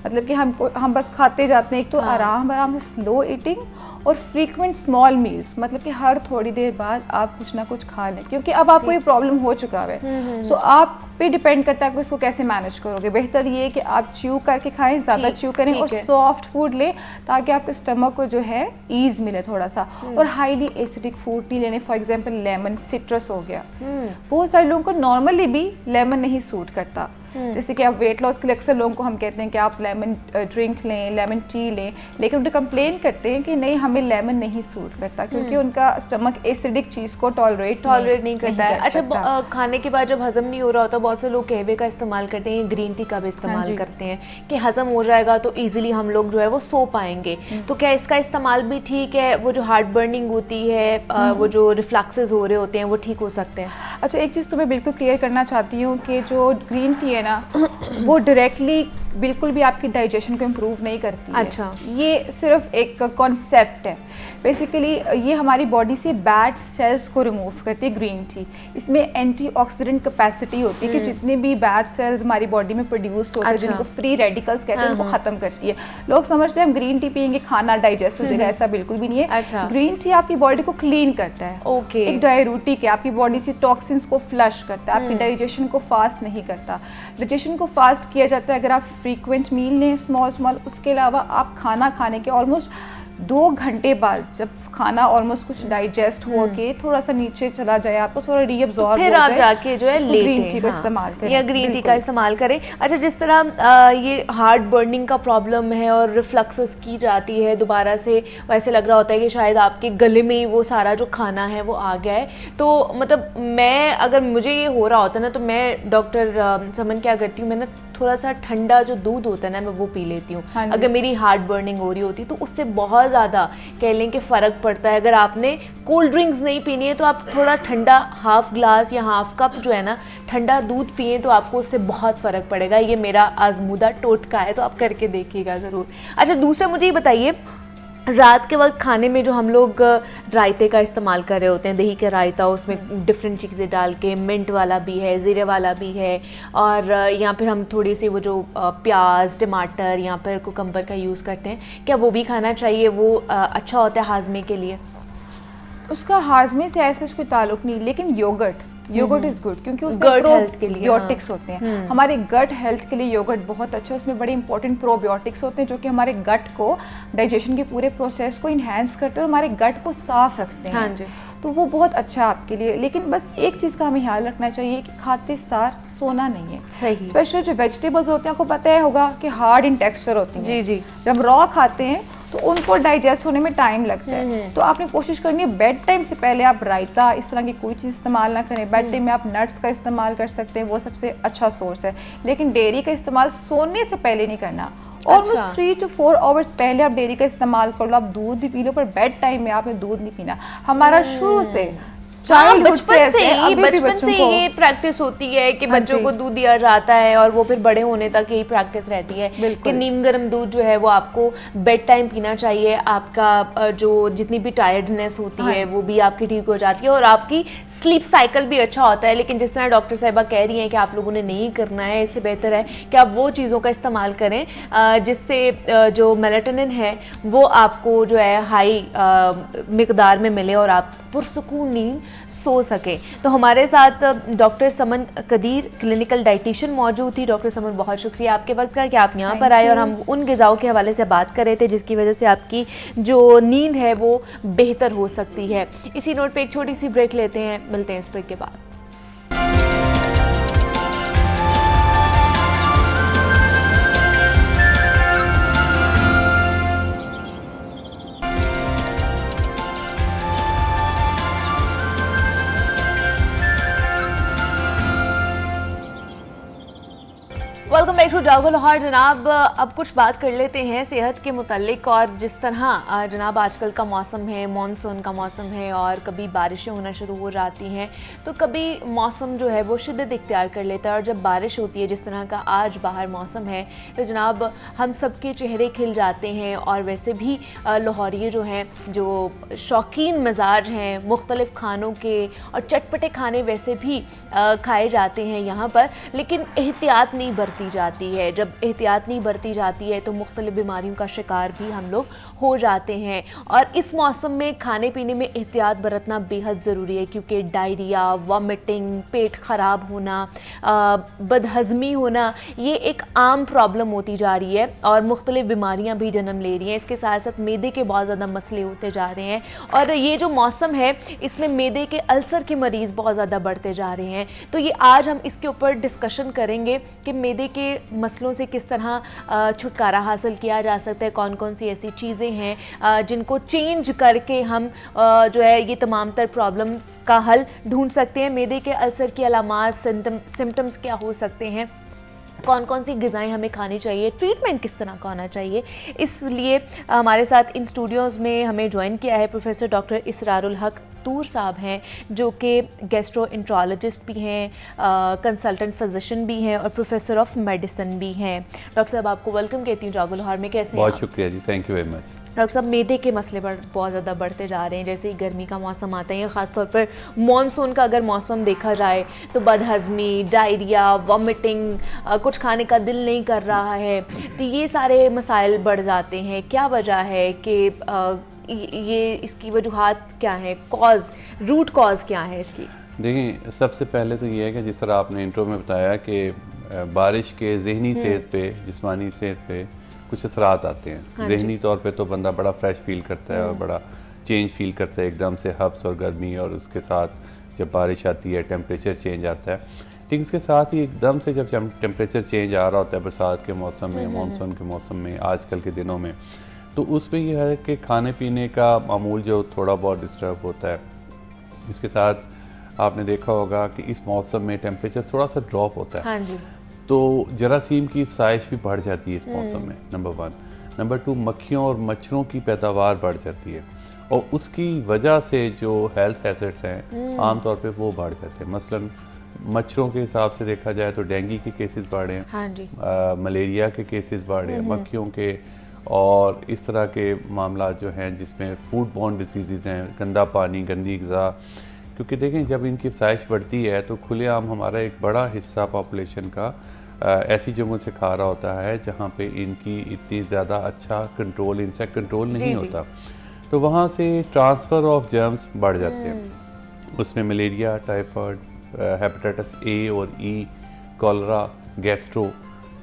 मतलब कि हम बस खाते जाते हैं। एक तो आराम से स्लो ईटिंग और फ्रीक्वेंट स्मॉल मील्स, मतलब कि हर थोड़ी देर बाद आप कुछ ना कुछ खा लें, क्योंकि अब आपको ये प्रॉब्लम हो चुका है। सो आप पे डिपेंड करता है कि इसको कैसे मैनेज करोगे। बेहतर ये है कि आप च्यू करके खाएं, ज़्यादा च्यू करें और सॉफ्ट फूड लें ताकि आपके स्टमक को जो है ईज मिले थोड़ा सा। और हाईली एसिडिक फूड नहीं लेने, फॉर एग्जांपल लेमन, सिट्रस हो गया। बहुत सारे लोगों को नॉर्मली भी लेमन नहीं सूट करता। जैसे कि आप वेट लॉस के लिए अक्सर लोगों को हम कहते हैं कि आप लेमन ड्रिंक लें, लेमन टी लें, लेकिन उन्हें कंप्लेन करते हैं कि नहीं हमें लेमन नहीं सूट करता क्योंकि उनका स्टमक एसिडिक चीज़ को टॉलरेट नहीं करता है। अच्छा, खाने के बाद जब हजम नहीं हो रहा होता, बहुत से लोग कहवे का इस्तेमाल करते हैं, ग्रीन टी का भी इस्तेमाल करते हैं कि हजम हो जाएगा तो ईजिली हम लोग जो है वो सो पाएंगे। तो क्या इसका इस्तेमाल भी ठीक है? वो जो हार्ट बर्निंग होती है, वो जो रिफ्लक्सेस हो रहे होते हैं, वो ठीक हो सकते हैं? अच्छा, एक चीज़ तो मैं बिल्कुल क्लियर करना चाहती हूँ कि जो ग्रीन टी है ना वो डायरेक्टली बिल्कुल भी आपकी डाइजेशन को इम्प्रूव नहीं करती है। अच्छा, ये सिर्फ एक कॉन्सेप्ट है। बेसिकली ये हमारी बॉडी से बैड सेल्स को रिमूव करती है ग्रीन टी। इसमें एंटीऑक्सीडेंट कैपेसिटी होती है कि जितने भी बैड सेल्स हमारी बॉडी में प्रोड्यूस होते हैं, जिनको फ्री रेडिकल्स कहते हैं, उनको खत्म करती है। लोग समझते हैं हम ग्रीन टी पियेंगे खाना डाइजेस्ट हो जाएगा, ऐसा बिल्कुल भी नहीं है। ग्रीन टी आपकी बॉडी को क्लीन करता है। एक डाययूरेटिक है, आपकी बॉडी से टॉक्सिन्स को फ्लश करता है, आपकी डाइजेशन को फास्ट नहीं करता। डाइजेशन को फास्ट किया जाता है अगर आप फ्रीक्वेंट मील लें, स्मॉल। उसके अलावा आप खाना खाने के ऑलमोस्ट 2 घंटे बाद, जब खाना ऑलमोस्ट कुछ डाइजेस्ट हो के थोड़ा सा नीचे चला जाए, आपको थोड़ा रीअब्सॉर्ब हो जाए, फिर आप जाके जो है ग्रीन टी का इस्तेमाल करें या ग्रीन टी का इस्तेमाल करें। अच्छा, जिस तरह ये हार्ट बर्निंग का प्रॉब्लम है और रिफ्लक्सेस की जाती है दोबारा से, वैसे लग रहा होता है कि शायद आपके गले में ही वो सारा जो खाना है वो आ गया है। तो मतलब मैं, अगर मुझे ये हो रहा होता ना तो मैं डॉक्टर समन क्या करती हूँ, मैं ना थोड़ा सा ठंडा जो दूध होता है ना मैं वो पी लेती हूँ। अगर मेरी हार्ट बर्निंग हो रही होती तो उससे बहुत ज़्यादा कह लें कि फ़र्क पड़ता है। अगर आपने कोल्ड ड्रिंक्स नहीं पीनी है तो आप थोड़ा ठंडा हाफ ग्लास या हाफ कप जो है ना ठंडा दूध पिए तो आपको उससे बहुत फ़र्क पड़ेगा। ये मेरा आजमूदा टोटका है, तो आप करके देखिएगा ज़रूर। अच्छा, दूसरा मुझे ये बताइए, रात के वक्त खाने में जो हम लोग रायते का इस्तेमाल कर रहे होते हैं, दही का रायता, उसमें डिफरेंट चीज़ें डाल के, मिंट वाला भी है, ज़ीरे वाला भी है, और यहाँ पर हम थोड़ी सी वो जो प्याज, टमाटर या फिर कुकम्बर का यूज़ करते हैं, क्या वो भी खाना चाहिए? वो अच्छा होता है हाजमे के लिए? उसका हाजमे से ऐसा कोई ताल्लुक नहीं, लेकिन योगर्ट इज गुड क्योंकि उसमें गट हेल्थ के लिए प्रोबायोटिक्स होते हैं। हमारे गट हेल्थ के लिए योगर्ट बहुत अच्छा है। उसमें बड़े इंपॉर्टेंट प्रोबायोटिक्स होते हैं जो कि हमारे गट को, डाइजेशन के पूरे प्रोसेस को इन्हेंस करते हैं और हमारे गट को साफ रखते हैं। हाँ जी, तो वो बहुत अच्छा है आपके लिए। लेकिन बस एक चीज़ का हमें ख्याल रखना चाहिए कि खाते सार सोना नहीं है। सही। स्पेशली जो वेजिटेबल्स होते हैं, आपको पता है होगा कि हार्ड इन टेक्सचर होती हैं। जी जी। जब रॉ खाते हैं तो उनको डाइजेस्ट होने में टाइम लगता है। तो आपने कोशिश करनी है बेड टाइम से पहले आप रायता, इस तरह की कोई चीज़ इस्तेमाल ना करें। बेड टाइम में आप नट्स का इस्तेमाल कर सकते हैं, वो सबसे अच्छा सोर्स है। लेकिन डेयरी का इस्तेमाल सोने से पहले नहीं करना। ऑलमोस्ट 3 to 4 आवर्स पहले आप डेयरी का इस्तेमाल कर लो। आप दूध भी पी लो, पर बेड टाइम में आपने दूध नहीं पीना। हमारा शुरू से बचपन से ये प्रैक्टिस होती है कि बच्चों को दूध दिया जाता है और वो फिर बड़े होने तक यही प्रैक्टिस रहती है कि नीम गर्म दूध जो है वो आपको बेड टाइम पीना चाहिए। आपका जो जितनी भी टायर्डनेस होती है वो भी आपकी ठीक हो जाती है और आपकी स्लीप साइकिल भी अच्छा होता है। लेकिन जिस तरह डॉक्टर साहिबा कह रही हैं कि आप लोगों ने नहीं करना है, इससे बेहतर है कि आप वो चीज़ों का इस्तेमाल करें जिससे जो मेलाटोनिन है वो आपको जो है हाई मिकदार में मिले और आप पुरसुकून नींद सो सके। तो हमारे साथ डॉक्टर समन कदीर, क्लिनिकल डाइटिशियन मौजूद थी। डॉक्टर समन, बहुत शुक्रिया आपके वक्त का कि आप यहाँ पर आए और हम उन ग़िज़ाओं के हवाले से बात कर रहे थे जिसकी वजह से आपकी जो नींद है वो बेहतर हो सकती है। इसी नोट पे एक छोटी सी ब्रेक लेते हैं, मिलते हैं इस ब्रेक के बाद। वेलकम बैक टू डाउगो लाहौर। जनाब, अब कुछ बात कर लेते हैं सेहत के मुतालिक। और जिस तरह जनाब आजकल का मौसम है, मानसून का मौसम है और कभी बारिशें होना शुरू हो जाती हैं, तो कभी मौसम जो है वो शिद्दत इख्तियार कर लेता है। और जब बारिश होती है, जिस तरह का आज बाहर मौसम है, तो जनाब हम सबके चेहरे खिल जाते हैं। और वैसे भी लाहौरिये जो हैं, जो शौकीन मिजाज हैं, मुख्तलिफ़ खानों के और चटपटे खाने वैसे भी खाए जाते हैं यहाँ पर, लेकिन एहतियात नहीं बरती जाती है। जब एहतियात नहीं बरती जाती है तो मुख्तलिफ बीमारियों का शिकार भी हम लोग हो जाते हैं। और इस मौसम में खाने पीने में एहतियात बरतना बेहद ज़रूरी है, क्योंकि डायरिया, वॉमिटिंग, पेट ख़राब होना, बदहज़मी होना, ये एक आम प्रॉब्लम होती जा रही है और मुख्तलिफ बीमारियाँ भी जन्म ले रही हैं। इसके साथ साथ मैदे के बहुत ज़्यादा मसले होते जा रहे हैं। और ये जो मौसम है, इसमें मैदे के अल्सर के मरीज़ बहुत ज़्यादा बढ़ते जा रहे हैं। तो ये आज हम इसके ऊपर डिस्कशन करेंगे कि मैदे के मसलों से किस तरह छुटकारा हासिल किया जा सकता है, कौन कौन सी ऐसी चीज़ें हैं जिनको चेंज करके हम जो है ये तमाम तर प्रॉब्लम्स का हल ढूंढ सकते हैं। मैदे के अल्सर की अलामात, सिम्टम्स क्या हो सकते हैं, कौन कौन सी ग़िज़ाएँ हमें खानी चाहिए, ट्रीटमेंट किस तरह का होना चाहिए। इसलिए हमारे साथ इन स्टूडियोज़ में हमें ज्वाइन किया है प्रोफेसर डॉक्टर इसरारुल हक तूर साहब हैं, जो कि गैस्ट्रोएंट्रोलॉजिस्ट भी हैं, कंसल्टेंट फिजिशियन भी हैं और प्रोफेसर ऑफ मेडिसिन भी हैं। डॉक्टर साहब, आपको वेलकम कहती हूँ डाउगो लाहौर में। कैसे हैं? बहुत शुक्रिया जी, thank you very much. Doctor साहब, मैदे के मसले बहुत ज़्यादा बढ़ते जा रहे हैं। जैसे ही गर्मी का मौसम आता है, ख़ासतौर पर मॉनसून का अगर मौसम देखा जाए, तो बदहज़मी, डायरिया, वॉमिटिंग, कुछ खाने का दिल नहीं कर रहा है, तो ये सारे मसाइल बढ़ जाते हैं। क्या वजह है कि ये इसकी वजूहात क्या है, रूट कॉज क्या है इसकी? देखिए, सबसे पहले तो ये है कि जिस तरह आपने इंट्रो में बताया कि बारिश के ज़हनी सेहत पे, जिस्मानी सेहत पे कुछ असरात आते हैं। हाँ, ज़हनी तौर पे तो बंदा बड़ा फ्रेश फील करता है और बड़ा चेंज फील करता है, एकदम से हब्स और गर्मी, और उसके साथ जब बारिश आती है टेम्परेचर चेंज आता है। ठीक उसके साथ ही एकदम से जब टेम्परेचर चेंज आ रहा होता है बरसात के मौसम में, मानसून के मौसम में, आजकल के दिनों में, तो उसमें यह है कि खाने पीने का मामूल जो थोड़ा बहुत डिस्टर्ब होता है। इसके साथ आपने देखा होगा कि इस मौसम में टेम्परेचर थोड़ा सा ड्रॉप होता है। हाँ जी। तो जरासीम की फ़साइश भी बढ़ जाती है इस मौसम में, नंबर 1। नंबर 2, मक्खियों और मच्छरों की पैदावार बढ़ जाती है और उसकी वजह से जो हेल्थ हैज़र्ड्स हैं आमतौर पे वो बढ़ जाते हैं। मसलन मच्छरों के हिसाब से देखा जाए तो डेंगू के केसेस बढ़े हैं। हाँ जी। मलेरिया के केसेस बढ़े हैं, मक्खियों के, और इस तरह के मामला जो हैं जिसमें फूड बॉर्न डिसीज़ हैं, गंदा पानी, गंदी ग़िज़ा। क्योंकि देखें, जब इनकी फ़साइश बढ़ती है तो खुलेआम हमारा एक बड़ा हिस्सा पॉपुलेशन का ऐसी जगहों से खा रहा होता है जहाँ पे इनकी इतनी ज़्यादा अच्छा कंट्रोल, इंसेक्ट कंट्रोल नहीं होता, तो वहाँ से ट्रांसफ़र ऑफ जर्म्स बढ़ जाते हैं। उसमें मलेरिया, टाइफाइड, हेपेटाइटिस ए और ई, कॉलरा, गैस्ट्रो,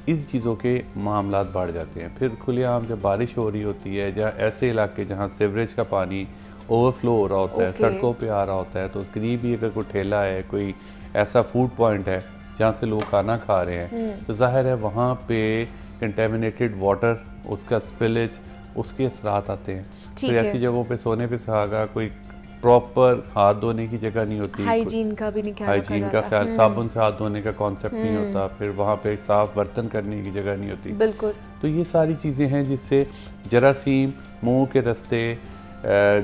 इस चीज़ों के मामलात बढ़ जाते हैं। फिर खुलेआम जब बारिश हो रही होती है, जहाँ ऐसे इलाके जहाँ सीवरेज का पानी ओवरफ्लो हो रहा होता है, सड़कों पे आ रहा होता है, तो करीब ही अगर कोई ठेला है, कोई ऐसा फूड पॉइंट है जहाँ से लोग खाना खा रहे हैं, तो जाहिर है वहाँ पे कंटेमिनेटेड वाटर, उसका स्पिलेज, उसके असरात आते हैं। फिर ऐसी जगहों पे सोने पे सुहागा, कोई प्रॉपर हाथ धोने की जगह नहीं होती, हाइजीन का भी नहीं ख्याल, हाइजीन का ख्याल, साबुन से हाथ धोने का कॉन्सेप्ट नहीं होता, फिर वहाँ पे साफ बर्तन करने की जगह नहीं होती। बिल्कुल। तो ये सारी चीज़ें हैं जिससे जरासीम मुंह के रास्ते,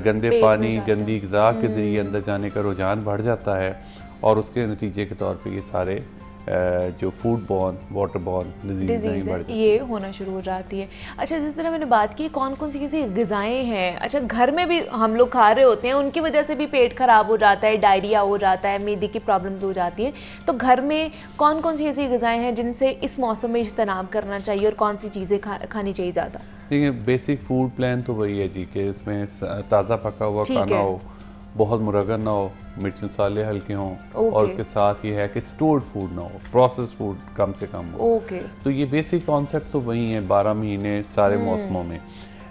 गंदे पानी, गंदी ग़िज़ा के ज़रिए अंदर जाने का रुझान बढ़ जाता है, और उसके नतीजे के तौर पे ये सारे जो food borne, water borne disease ये होना शुरू हो जाती है। अच्छा, जिस तरह मैंने बात की कौन कौन सी कैसी ग़िज़ाएँ हैं, अच्छा घर में भी हम लोग खा रहे होते हैं, उनकी वजह से भी पेट ख़राब हो जाता है, डायरिया हो जाता है, मैदे की प्रॉब्लम्स हो जाती हैं, तो घर में कौन कौन सी ऐसी ग़िज़ाएँ हैं जिनसे इस मौसम में इज्तनाब करना चाहिए और कौन सी चीज़ें खानी चाहिए ज़्यादा? देखिए, बेसिक फूड प्लान तो वही है जी कि इसमें ताज़ा पका हुआ खाना हो, बहुत मुरगन ना हो, मिर्च मसाले हल्के हों, और उसके साथ ये है कि स्टोर्ड फूड ना हो, प्रोसेस फूड कम से कम हो। तो ये बेसिक कॉन्सेप्ट तो वही हैं 12 महीने सारे मौसमों में।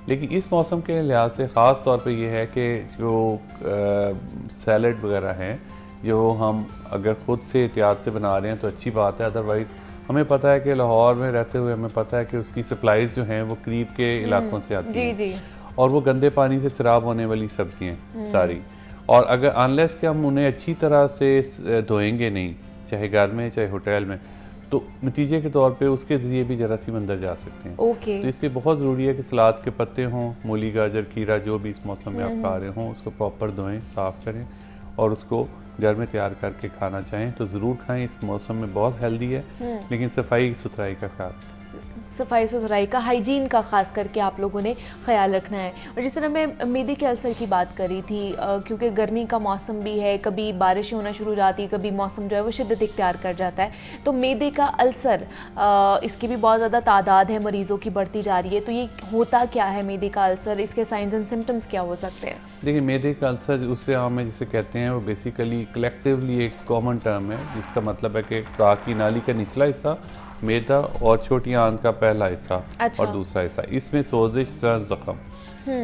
लेकिन इस मौसम के लिहाज से ख़ास तौर पे ये है कि जो सैलड वगैरह हैं, जो हम अगर ख़ुद से एहतियात से बना रहे हैं तो अच्छी बात है। अदरवाइज़ हमें पता है कि लाहौर में रहते हुए हमें पता है कि उसकी सप्लाईज जो हैं वो करीब के इलाकों से आती हैं, और वो गंदे पानी से सराब होने वाली सब्जियाँ सारी, और अगर अनलेस कि हम उन्हें अच्छी तरह से धोएंगे नहीं, चाहे घर में चाहे होटल में, तो नतीजे के तौर पे उसके ज़रिए भी जरासीम अंदर जा सकते हैं। ओके। तो इसलिए बहुत ज़रूरी है कि सलाद के पत्ते हों, मूली, गाजर, खीरा, जो भी इस मौसम में आप खा रहे हों, उसको प्रॉपर धोएं, साफ़ करें और उसको घर में तैयार करके खाना चाहें तो ज़रूर खाएं। इस मौसम में बहुत हेल्दी है, लेकिन सफाई सुथराई का ख्याल, सफाई सुथराई का, हाइजीन का खास करके आप लोगों ने ख्याल रखना है। और जिस तरह मैं मैदे के अल्सर की बात करी थी, क्योंकि गर्मी का मौसम भी है, कभी बारिश होना शुरू हो जाती है, कभी मौसम जो है वो शिद्दत इख्तियार कर जाता है, तो मैदे का अल्सर इसकी भी बहुत ज़्यादा तादाद है मरीज़ों की बढ़ती जा रही है। तो ये होता क्या है मैदे का अल्सर, इसके साइंस एंड सिम्टम्स क्या हो सकते हैं? देखिए मैदे का अल्सर उससे आम है जिसे कहते हैं, वो बेसिकली कलेक्टिवली एक कॉमन टर्म है जिसका मतलब है कि खुराक की नाली का निचला हिस्सा, मैदा और छोटी आंत का पहला हिस्सा और दूसरा हिस्सा, इसमें सोजिश ज़ख्म,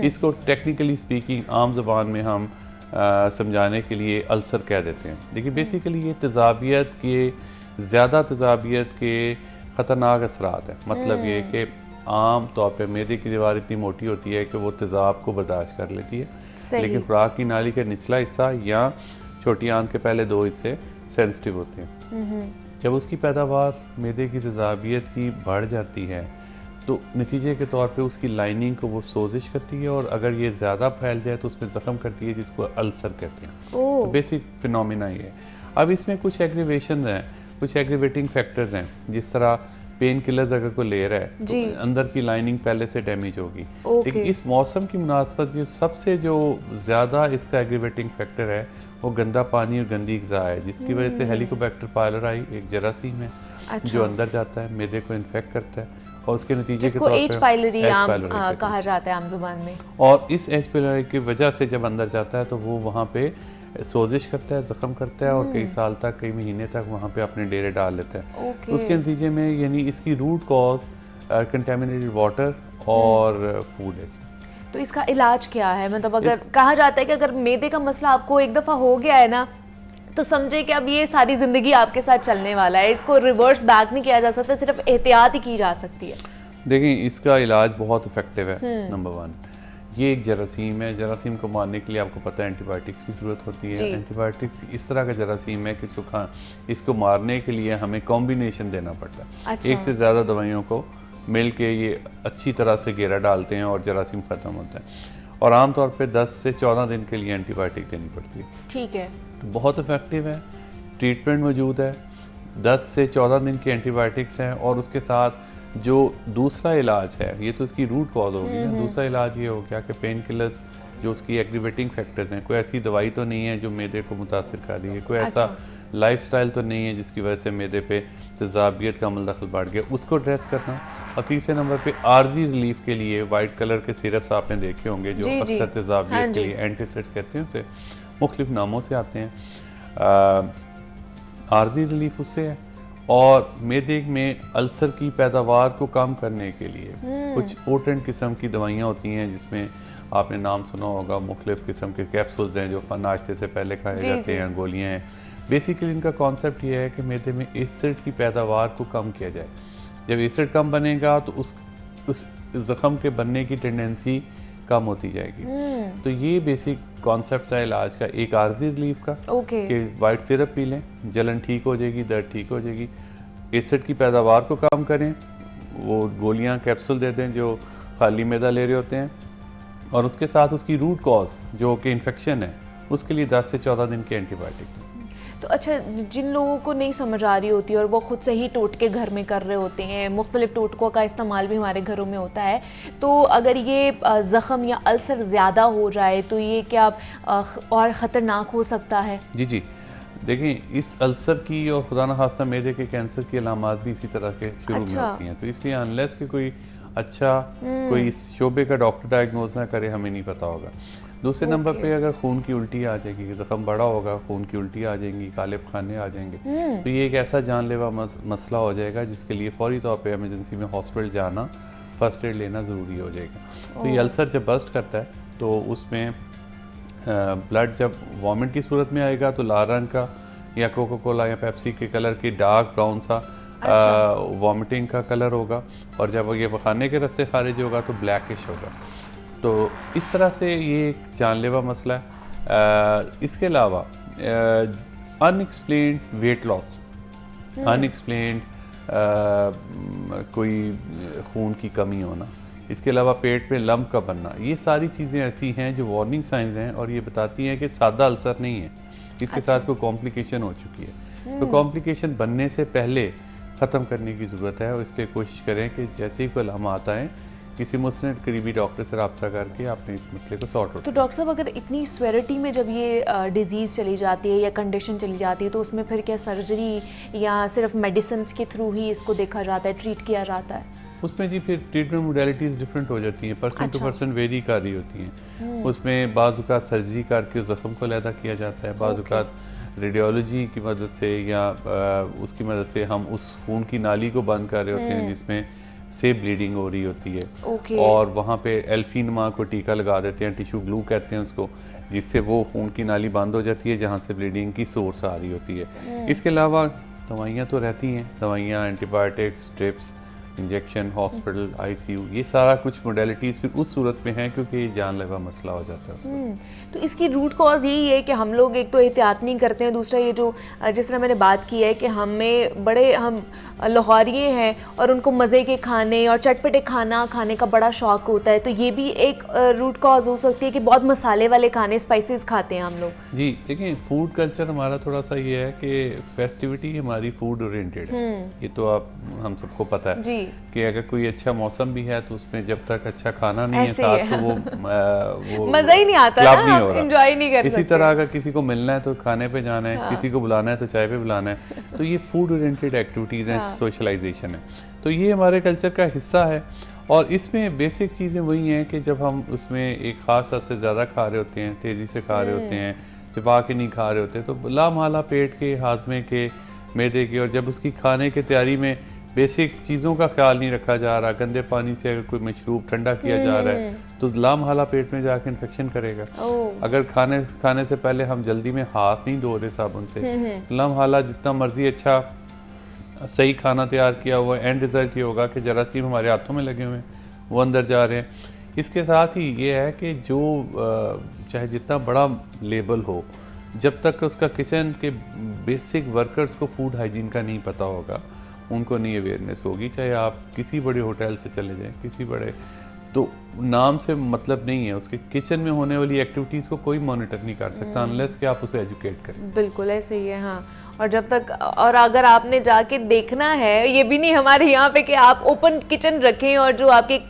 इसको टेक्निकली स्पीकिंग आम ज़बान में हम समझाने के लिए अल्सर कह देते हैं। देखिए बेसिकली ये तेज़ाबियत के, ज़्यादा तेज़ाबियत के ख़तरनाक असरात हैं। मतलब ये कि आम तौर पे मैदे की दीवार इतनी मोटी होती है कि वो तेज़ाब को बर्दाश्त कर लेती है, लेकिन खुराक की नाली का निचला हिस्सा या छोटी आंत के पहले दो हिस्से सेंसिटिव होते हैं। जब उसकी पैदावार मैदे की तेज़ाबियत की बढ़ जाती है तो नतीजे के तौर पे उसकी लाइनिंग को वो सोजिश करती है और अगर ये ज़्यादा फैल जाए तो उसमें ज़ख्म करती है, जिसको अल्सर कहते हैं। तो बेसिक फिनोमिना ये है। अब इसमें कुछ एग्रीवेशन हैं, कुछ एग्रीवेटिंग फैक्टर्स हैं। जिस तरह पेन किलर्स अगर कोई ले रहा है तो अंदर की लाइनिंग पहले से डैमेज होगी। लेकिन इस मौसम की मुनासबत ये सबसे जो ज़्यादा इसका एग्रीवेटिंग फैक्टर है वो गंदा पानी और गंदी ग़िज़ा है, जिसकी वजह से हेलिकोबैक्टर पायलोराई एक जरासीम है जो अंदर जाता है, मैदे को इन्फेक्ट करता है और उसके नतीजे के तौर पे एच पाइलरी कहा जाता है आम जुबान में। और इस एच पाइलरी की वजह से जब अंदर जाता है तो वो वहाँ पे सोजिश करता है, ज़ख्म करता है और कई साल तक, कई महीने तक वहाँ पे अपने डेरे डाल लेता है। उसके नतीजे में यानी इसकी रूट कॉज कंटेमिनेटेड वाटर और फूड है। तो इसका इलाज क्या है? मतलब अगर कहा जाता है कि अगर मैदे का मसला आपको एक दफ़ा हो गया है ना तो समझे कि अब ये सारी ज़िंदगी आपके साथ चलने वाला है, इसको रिवर्स बैक नहीं किया जा सकता, सिर्फ एहतियात ही की जा सकती है। देखिए इसका इलाज बहुत इफेक्टिव है। नंबर 1, ये एक जरासीम है। जरासीम को मारने के लिए आपको पता है एंटीबायोटिक्स की ज़रूरत होती है। एंटीबायोटिक्स इस तरह का जरासीम है कि इसको मारने के लिए हमें कॉम्बिनेशन देना पड़ता है। अच्छा। एक से ज़्यादा दवाइयों को मिल के ये अच्छी तरह से घेरा डालते हैं और जरासीम ख़त्म होता है। और आमतौर पे 10 से 14 दिन के लिए एंटीबायोटिक देनी पड़ती है। ठीक है। तो बहुत इफेक्टिव है, ट्रीटमेंट मौजूद है, 10 से 14 दिन की एंटीबायोटिक्स हैं और उसके साथ जो दूसरा इलाज है, ये तो इसकी रूट कॉज होगी ना, दूसरा इलाज ये हो गया कि पेन किलर्स जो उसकी एग्रीवेटिंग फैक्टर्स हैं, कोई ऐसी दवाई तो नहीं है जो मैदे को मुतासिर कर रही है, कोई ऐसा लाइफस्टाइल तो नहीं है जिसकी वजह से मैदे पे तेज़ाबियत का अमल दखल बढ़ गया, उसको ड्रेस करना। और तीसरे नंबर पे आर्जी रिलीफ के लिए वाइट कलर के सिरप्स आपने देखे होंगे जो अक्सर तेज़ाबियत के लिए एंटीसिड्स कहते हैं, उसे मुख्तलिफ नामों से आते हैं। आर्जी रिलीफ उससे है। और मैदे में अल्सर की पैदावार को कम करने के लिए कुछ पोटेंट किस्म की दवाइयाँ होती हैं, जिसमें आपने नाम सुना होगा, मुख्तलिफ किस्म के कैप्सूल्स हैं जो नाश्ते से पहले खाए जाते हैं, गोलियाँ हैं। बेसिकली इनका कॉन्सेप्ट ये है कि मैदे में एसिड की पैदावार को कम किया जाए। जब एसिड कम बनेगा तो उस ज़ख्म के बनने की टेंडेंसी कम होती जाएगी। तो ये बेसिक कॉन्सेप्ट है इलाज का। एक आर्जी रिलीफ का कि वाइट सिरप पी लें, जलन ठीक हो जाएगी, दर्द ठीक हो जाएगी। एसिड की पैदावार को कम करें, वो गोलियां कैप्सूल दे दें जो खाली मैदा ले रहे होते हैं। और उसके साथ उसकी रूट कॉज जो कि इन्फेक्शन है, उसके लिए 10 से 14 दिन की एंटीबायोटिक दें। तो अच्छा, जिन लोगों को नहीं समझ आ रही होती और वो खुद से ही टोटके घर में कर रहे होते हैं, मुख्तलिफ टोटकों का इस्तेमाल भी हमारे घरों में होता है, तो अगर ये ज़ख़म या अल्सर ज़्यादा हो जाए तो ये क्या और ख़तरनाक हो सकता है? जी जी, देखें इस अल्सर की और खुदा न खास्ता मैदे के कैंसर की अलामात भी इसी तरह के शुरू में होती हैं। तो इसलिए अनलेस कि कोई अच्छा कोई इस शोबे का डॉक्टर डायग्नोज ना करे, हमें नहीं पता होगा। दूसरे नंबर पे अगर खून की उल्टी आ जाएगी, ज़ख़म बड़ा होगा, खून की उल्टी आ जाएंगी, काले खाने आ जाएंगे, तो ये एक ऐसा जानलेवा मसला हो जाएगा जिसके लिए फौरी तौर पे इमरजेंसी में हॉस्पिटल जाना, फर्स्ट एड लेना ज़रूरी हो जाएगा। तो ये अल्सर जब बस्ट करता है तो उसमें ब्लड जब वॉमिट की सूरत में आएगा तो लाल रंग का या कोका कोला या पेप्सी के कलर की डार्क ब्राउन सा वॉमिटिंग का कलर होगा, और जब ये खाने के रास्ते खारिज होगा तो ब्लैकिश होगा। तो इस तरह से ये एक जानलेवा मसला है। इसके अलावा अनएक्सप्लेन्ड वेट लॉस, अनएक्सप्लेन्ड कोई खून की कमी होना, इसके अलावा पेट में लम्ब का बनना, ये सारी चीज़ें ऐसी हैं जो वार्निंग साइंस हैं और ये बताती हैं कि सादा अल्सर नहीं है, इसके साथ कोई कॉम्प्लिकेशन हो चुकी है। तो कॉम्प्लिकेशन बनने से पहले ख़त्म करने की ज़रूरत है और इसलिए कोशिश करें कि जैसे ही कोई अलामात आएँ किसी मुस्लिम करीबी डॉक्टर से रब्ता करके आपने इस मसले को सॉर्ट आउट। तो डॉक्टर साहब अगर इतनी स्वेरिटी में जब ये डिजीज़ चली जाती है या कंडीशन चली जाती है तो उसमें फिर क्या सर्जरी या सिर्फ मेडिसिन के थ्रू ही इसको देखा जाता है, ट्रीट किया जाता है? उसमें जी फिर ट्रीटमेंट मोडेलिटीज़ डिफरेंट हो जाती हैं, पर्सन टू पर्सन वेरी कर रही होती हैं। उसमें बाज़ औक़ात सर्जरी करके उस ज़ख्म को अलहदा किया जाता है, बाज़ औक़ात रेडियोलॉजी की मदद से या उसकी मदद से हम उस खून की नाली को बंद कर रहे होते हैं जिसमें से ब्लीडिंग हो रही होती है और वहाँ पे एल्फीनमा को टीका लगा देते हैं, टिश्यू ग्लू कहते हैं उसको, जिससे वो खून की नाली बंद हो जाती है जहाँ से ब्लीडिंग की सोर्स आ रही होती है। इसके अलावा दवाइयाँ तो रहती हैं, दवाइयाँ, antibiotics, drips, injection, hospital, ICU, ये सारा कुछ मोडेलिटीज़ फिर उस सूरत में हैं क्योंकि ये जानलेवा मसला हो जाता है। तो इसकी रूट कॉज यही है कि हम लोग एक तो एहतियात नहीं करते हैं, दूसरा ये जो जिस तरह मैंने बात की है कि हम लाहौरिये हैं और उनको मज़े के खाने और चटपटे खाना खाने का बड़ा शौक़ होता है, तो ये भी एक रूट कॉज हो सकती है कि बहुत मसाले वाले खाने, स्पाइसेस खाते हैं हम लोग। जी देखिए, फूड कल्चर हमारा थोड़ा सा ये है कि फेस्टिविटी हमारी फूड ओरिएंटेड है, ये तो हम सबको पता है जी कि अगर कोई अच्छा मौसम भी है तो उसमें जब तक अच्छा खाना नहीं है साथ तो वो मज़ा ही नहीं आता ना, नहीं हो रहा, एंजॉय नहीं कर इसी तरह अगर किसी को मिलना है तो खाने पे जाना है, किसी को बुलाना है तो चाय पे बुलाना है, तो ये फूड ओरिएंटेड एक्टिविटीज़ हैं, सोशलाइजेशन है, तो ये हमारे कल्चर का हिस्सा है। और इसमें बेसिक चीज़ें वही हैं कि जब हम उसमें एक ख़ास हद से ज़्यादा खा रहे होते हैं, तेज़ी से खा रहे होते हैं, चबा के नहीं खा रहे होते, तो लामहला पेट के, हाजमे के, मैदे के, और जब उसकी खाने की तैयारी में बेसिक चीज़ों का ख्याल नहीं रखा जा रहा, गंदे पानी से अगर कोई मशरूब ठंडा किया जा रहा है तो लामहला पेट में जाके इन्फेक्शन करेगा। अगर खाने से पहले हम जल्दी में हाथ नहीं धो रहे साबुन से, लामहला जितना मर्जी अच्छा सही खाना तैयार किया हुआ, एंड रिजल्ट ये होगा कि जरासीम हमारे हाथों में लगे हुए हैं, वो अंदर जा रहे हैं। इसके साथ ही ये है कि जो चाहे जितना बड़ा लेबल हो, जब तक उसका किचन के बेसिक वर्कर्स को फूड हाइजीन का नहीं पता होगा, उनको नहीं अवेयरनेस होगी, चाहे आप किसी बड़े होटल से चले जाएं, किसी बड़े, तो नाम से मतलब नहीं है, उसके किचन में होने वाली एक्टिविटीज़ को कोई मॉनिटर नहीं कर सकता अनलेस कि आप उसे एजुकेट करें। बिल्कुल ऐसे ही है, हाँ। और जब तक, और अगर आपने जाके देखना है, ये भी नहीं हमारे यहाँ पे कि आप ओपन किचन रखें और जो आपके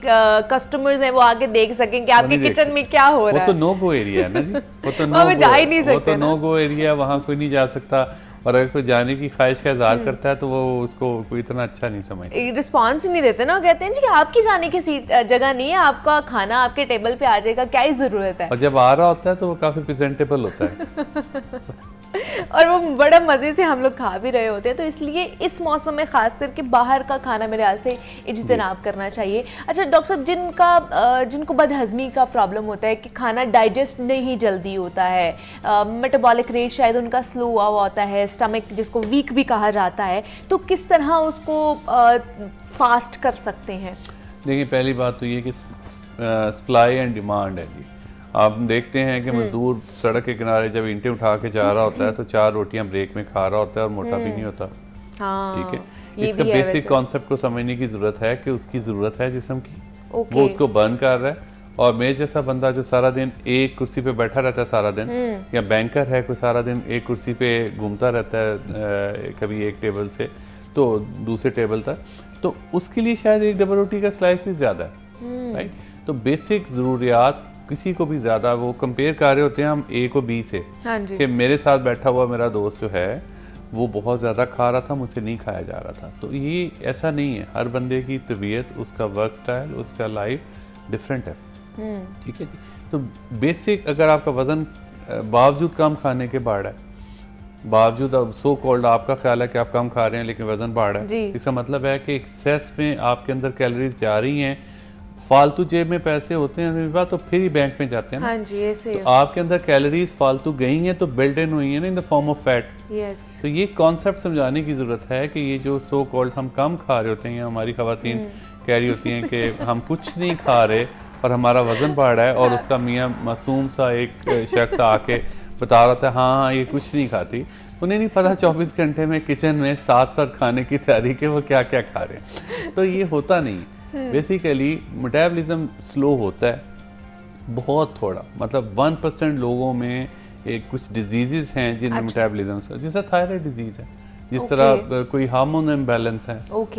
कस्टमर्स हैं वो आके देख सकें कि आपके किचन में क्या हो रहा है। वो तो नो गो एरिया है ना जी, वो तो जा ही नहीं सकते, वो तो नो गो एरिया, वहाँ कोई नहीं जा सकता, और अगर कोई जाने की ख्वाहिश का इज़हार करता है तो वो उसको कोई इतना अच्छा नहीं समझता, रिस्पॉन्स नहीं देते ना, कहते हैं जी आपकी जाने की सीट जगह नहीं है, आपका खाना आपके टेबल पे आ जाएगा, क्या ही ज़रूरत है। और जब आ रहा होता है तो वो काफ़ी प्रेजेंटेबल होता है और वो बड़ा मज़े से हम लोग खा भी रहे होते हैं, तो इसलिए इस मौसम में ख़ास करके बाहर का खाना मेरे ख्याल से इज्तनाब करना चाहिए। अच्छा डॉक्टर साहब, जिनको बदहज़मी का प्रॉब्लम होता है कि खाना डाइजेस्ट नहीं जल्दी होता है, मेटाबॉलिक रेट शायद उनका स्लो हुआ होता है, स्टमक जिसको वीक भी कहा जाता है, तो किस तरह उसको फास्ट कर सकते हैं? देखिए, पहली बात तो ये कि सप्लाई एंड डिमांड है जी। आप देखते हैं कि मजदूर सड़क के किनारे जब ईंटें उठा के जा रहा होता है तो 4 रोटियां ब्रेक में खा रहा होता है और मोटा भी नहीं होता। ठीक है, इसका बेसिक कॉन्सेप्ट को समझने की ज़रूरत है कि उसकी ज़रूरत है जिस्म की, वो उसको बर्न कर रहा है। और मेरे जैसा बंदा जो सारा दिन एक कुर्सी पे बैठा रहता है सारा दिन, या बैंकर है कोई सारा दिन एक कुर्सी पे घूमता रहता है, कभी एक टेबल से तो दूसरे टेबल तक, तो उसके लिए शायद एक डबल रोटी का स्लाइस भी ज़्यादा है, राइट। तो बेसिक ज़रूरियात किसी को भी ज़्यादा, वो कंपेयर कर रहे होते हैं हम ए को बी से, कि मेरे साथ बैठा हुआ मेरा दोस्त जो है वो बहुत ज़्यादा खा रहा था, मुझसे नहीं खाया जा रहा था। तो ये ऐसा नहीं है, हर बंदे की तबीयत, उसका वर्क स्टाइल, उसका लाइफ डिफरेंट है, ठीक है जी। तो बेसिक अगर आपका वज़न बावजूद कम खाने के बढ़ रहा है, बावजूद अब सो कॉल्ड आपका ख्याल है कि आप कम खा रहे हैं लेकिन वज़न बढ़ रहा है, इसका मतलब है कि एक्सेस में आपके अंदर कैलोरीज जा रही हैं, फालतू जेब में पैसे होते हैं तो फिर ही बैंक में जाते हैं ना। हाँ जी, ऐसे तो आपके अंदर कैलोरीज फालतू गई हैं तो बिल्ड इन हुई हैं ना in the form of fat. तो ये कॉन्सेप्ट समझाने की ज़रूरत है कि ये जो सो कॉल्ड हम कम खा रहे होते हैं, हमारी ख़वातीन कह रही होती हैं कि हम कुछ नहीं खा रहे और हमारा वज़न बढ़ रहा है, और उसका मियाँ मासूम सा एक शख्स आके बता रहा था हाँ ये कुछ नहीं खाती, उन्हें नहीं पता 24 घंटे में किचन में साथ साथ खाने की तैयारी के वो क्या क्या खा रहे हैं। तो ये होता नहीं। बेसिकली मेटाबॉलिज्म स्लो होता है बहुत थोड़ा, मतलब 1% लोगों में कुछ डिजीजेस हैं जिनमें मेटाबॉलिज्म, जैसे थायराइड डिजीज है, जिस तरह कोई हार्मोन इम्बैलेंस है,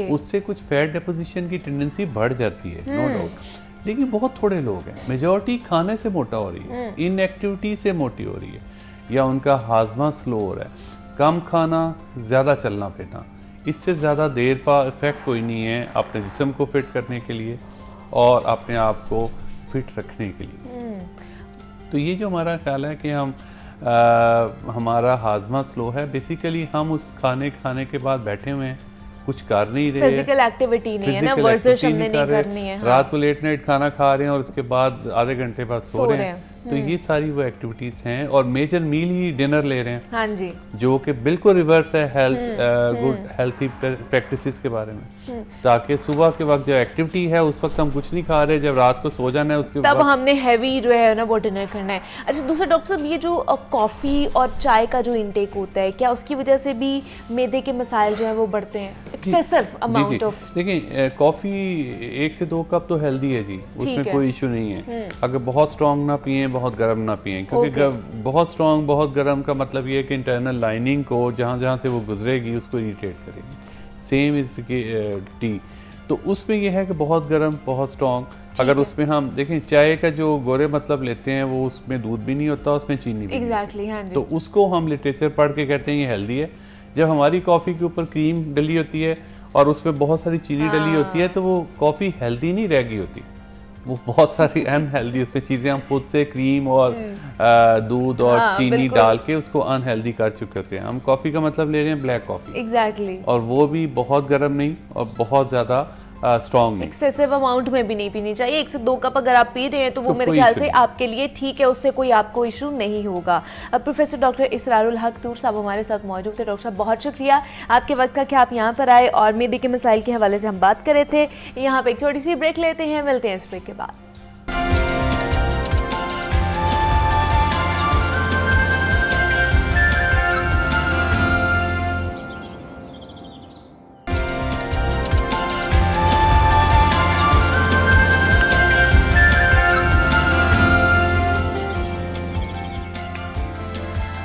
उससे कुछ फैट डिपोजिशन की टेंडेंसी बढ़ जाती है, नो डाउट। लेकिन बहुत थोड़े लोग हैं, मेजॉरिटी खाने से मोटा हो रही है, इनएक्टिविटी से मोटी हो रही है, या उनका हाजमा स्लो हो रहा है। कम खाना, ज़्यादा चलना फिरना, इससे ज़्यादा देर का इफेक्ट कोई नहीं है अपने जिस्म को फिट करने के लिए और अपने आप को फिट रखने के लिए। तो ये जो हमारा ख्याल है कि हमारा हाजमा स्लो है, बेसिकली हम उस खाने के बाद बैठे हुए हैं, कुछ कर नहीं रहे, फिजिकल एक्टिविटी नहीं है ना, वर्जिश हमने नहीं करनी है, रात को लेट नाइट खाना खा रहे हैं और उसके बाद आधे घंटे बाद सो रहे हैं। तो ये सारी वो एक्टिविटीज हैं, और मेजर मील ही डिनर ले रहे हैं। हाँ जी। जो कि बिल्कुल रिवर्स है गुड हेल्थी प्रैक्टिसेस के बारे में, ताकि सुबह के वक्त जो एक्टिविटी है उस वक्त हम कुछ नहीं खा रहे, जब रात को सो जाना है उसके तब हमने हैवी जो है ना वो डिनर करना है। अच्छा, दूसरा डॉक्टर साहब, ये जो कॉफ़ी और चाय का जो इंटेक होता है, क्या उसकी वजह से भी मैदे के मसाइल जो है वो बढ़ते हैं? एक्सेसिव अमाउंट ऑफ, देखिए कॉफ़ी 1 से 2 कप तो हेल्दी है जी, उसमें कोई इशू नहीं है। अगर बहुत स्ट्रॉन्ग ना पिए, बहुत गर्म ना पिए, क्योंकि बहुत स्ट्रॉन्ग बहुत गर्म का मतलब ये है कि इंटरनल लाइनिंग को जहाँ से वो गुजरेगी उसको इरिटेट करेगी। सेम इज टी, तो उसमें ये है कि बहुत गर्म बहुत स्ट्रॉन्ग, अगर उसमें हम देखें चाय का जो गोरे मतलब लेते हैं वो उसमें दूध भी नहीं होता, उसमें चीनी भी नहीं होती, तो उसको हम लिटरेचर पढ़ के कहते हैं ये हेल्दी है। जब हमारी कॉफ़ी के ऊपर क्रीम डली होती है और उसमें बहुत सारी चीनी डली होती है, तो वो कॉफ़ी हेल्दी नहीं रह गई होती, वो बहुत सारी अनहेल्दी उसमें चीज़ें हम खुद से क्रीम और दूध और चीनी डाल के उसको अनहेल्दी कर चुके होते हैं। हम कॉफ़ी का मतलब ले रहे हैं ब्लैक कॉफ़ी, और वो भी बहुत गर्म नहीं और बहुत ज़्यादा स्ट्रॉन्ग नहीं, एक्सेसिव अमाउंट में भी नहीं पीनी चाहिए। 1 से 2 कप अगर आप पी रहे हैं तो वो मेरे ख्याल से आपके लिए ठीक है, उससे कोई आपको इशू नहीं होगा। अब प्रोफेसर डॉक्टर इसरारुल हक तूर साहब हमारे साथ मौजूद थे। डॉक्टर साहब, बहुत शुक्रिया आपके वक्त का कि आप यहाँ पर आए और मैदे के मसाइल के हवाले से हम बात कर रहे थे। यहाँ पे एक छोटी सी ब्रेक लेते हैं, मिलते हैं इस ब्रेक के बाद।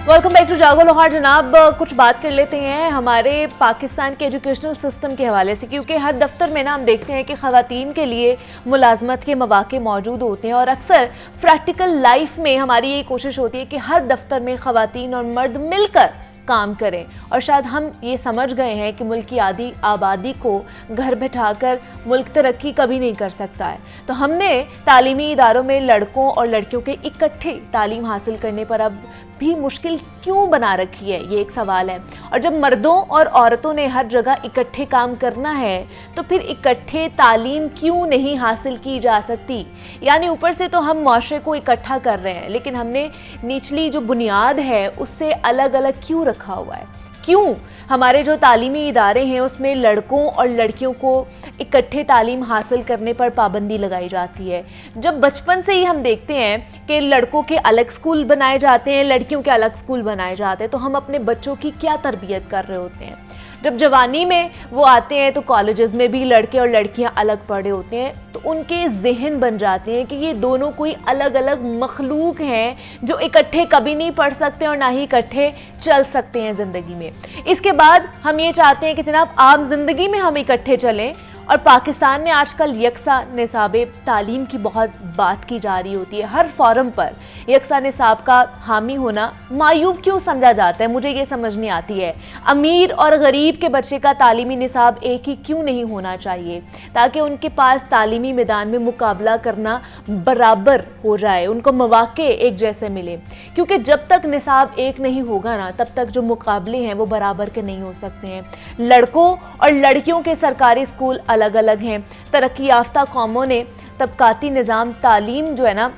वेलकम बैक टू जागो लाहौर। जनाब, कुछ बात कर लेते हैं हमारे पाकिस्तान के एजुकेशनल सिस्टम के हवाले से, क्योंकि हर दफ्तर में ना हम देखते हैं कि ख़वातीन के लिए मुलाजमत के मौके मौजूद होते हैं, और अक्सर प्रैक्टिकल लाइफ में हमारी यही कोशिश होती है कि हर दफ्तर में ख़वातीन और मर्द मिलकर काम करें, और शायद हम ये समझ गए हैं कि मुल्क की आधी आबादी को घर बैठाकर मुल्क तरक्की कभी नहीं कर सकता है। तो हमने तालीमी इदारों में लड़कों और लड़कियों के इकट्ठे तालीम हासिल करने पर अब भी मुश्किल क्यों बना रखी है, ये एक सवाल है। और जब मर्दों और औरतों ने हर जगह इकट्ठे काम करना है तो फिर इकट्ठे तालीम क्यों नहीं हासिल की जा सकती? यानी ऊपर से तो हम माशरे को इकट्ठा कर रहे हैं, लेकिन हमने निचली जो बुनियाद है उससे अलग अलग क्यों रखा हुआ है? क्यों हमारे जो तालीमी इदारे हैं उसमें लड़कों और लड़कियों को इकट्ठे तालीम हासिल करने पर पाबंदी लगाई जाती है? जब बचपन से ही हम देखते हैं कि लड़कों के अलग स्कूल बनाए जाते हैं, लड़कियों के अलग स्कूल बनाए जाते हैं, तो हम अपने बच्चों की क्या तरबियत कर रहे होते हैं? जब जवानी में वो आते हैं तो कॉलेजेस में भी लड़के और लड़कियां अलग पढ़े होते हैं, तो उनके जहन बन जाते हैं कि ये दोनों कोई अलग अलग मखलूक हैं जो इकट्ठे कभी नहीं पढ़ सकते और ना ही इकट्ठे चल सकते हैं ज़िंदगी में। इसके बाद हम ये चाहते हैं कि जनाब आम जिंदगी में हम इकट्ठे चलें, और पाकिस्तान में आजकल यकसा निसाबे तालीम की बहुत बात की जा रही होती है। हर फोरम पर यकसा निसाब का हामी होना मायूब क्यों समझा जाता है, मुझे ये समझ नहीं आती है। अमीर और गरीब के बच्चे का तालीमी निसाब एक ही क्यों नहीं होना चाहिए, ताकि उनके पास तालीमी मैदान में मुकाबला करना बराबर हो जाए, उनको मौके एक जैसे मिले। क्योंकि जब तक निसाब एक नहीं होगा ना, तब तक जो मुकाबले हैं वो बराबर के नहीं हो सकते हैं। लड़कों और लड़कियों के सरकारी स्कूल अलग अलग हैं। तरक्की याफ्ता कौमों ने तबकाती निज़ाम तालीम जो है ना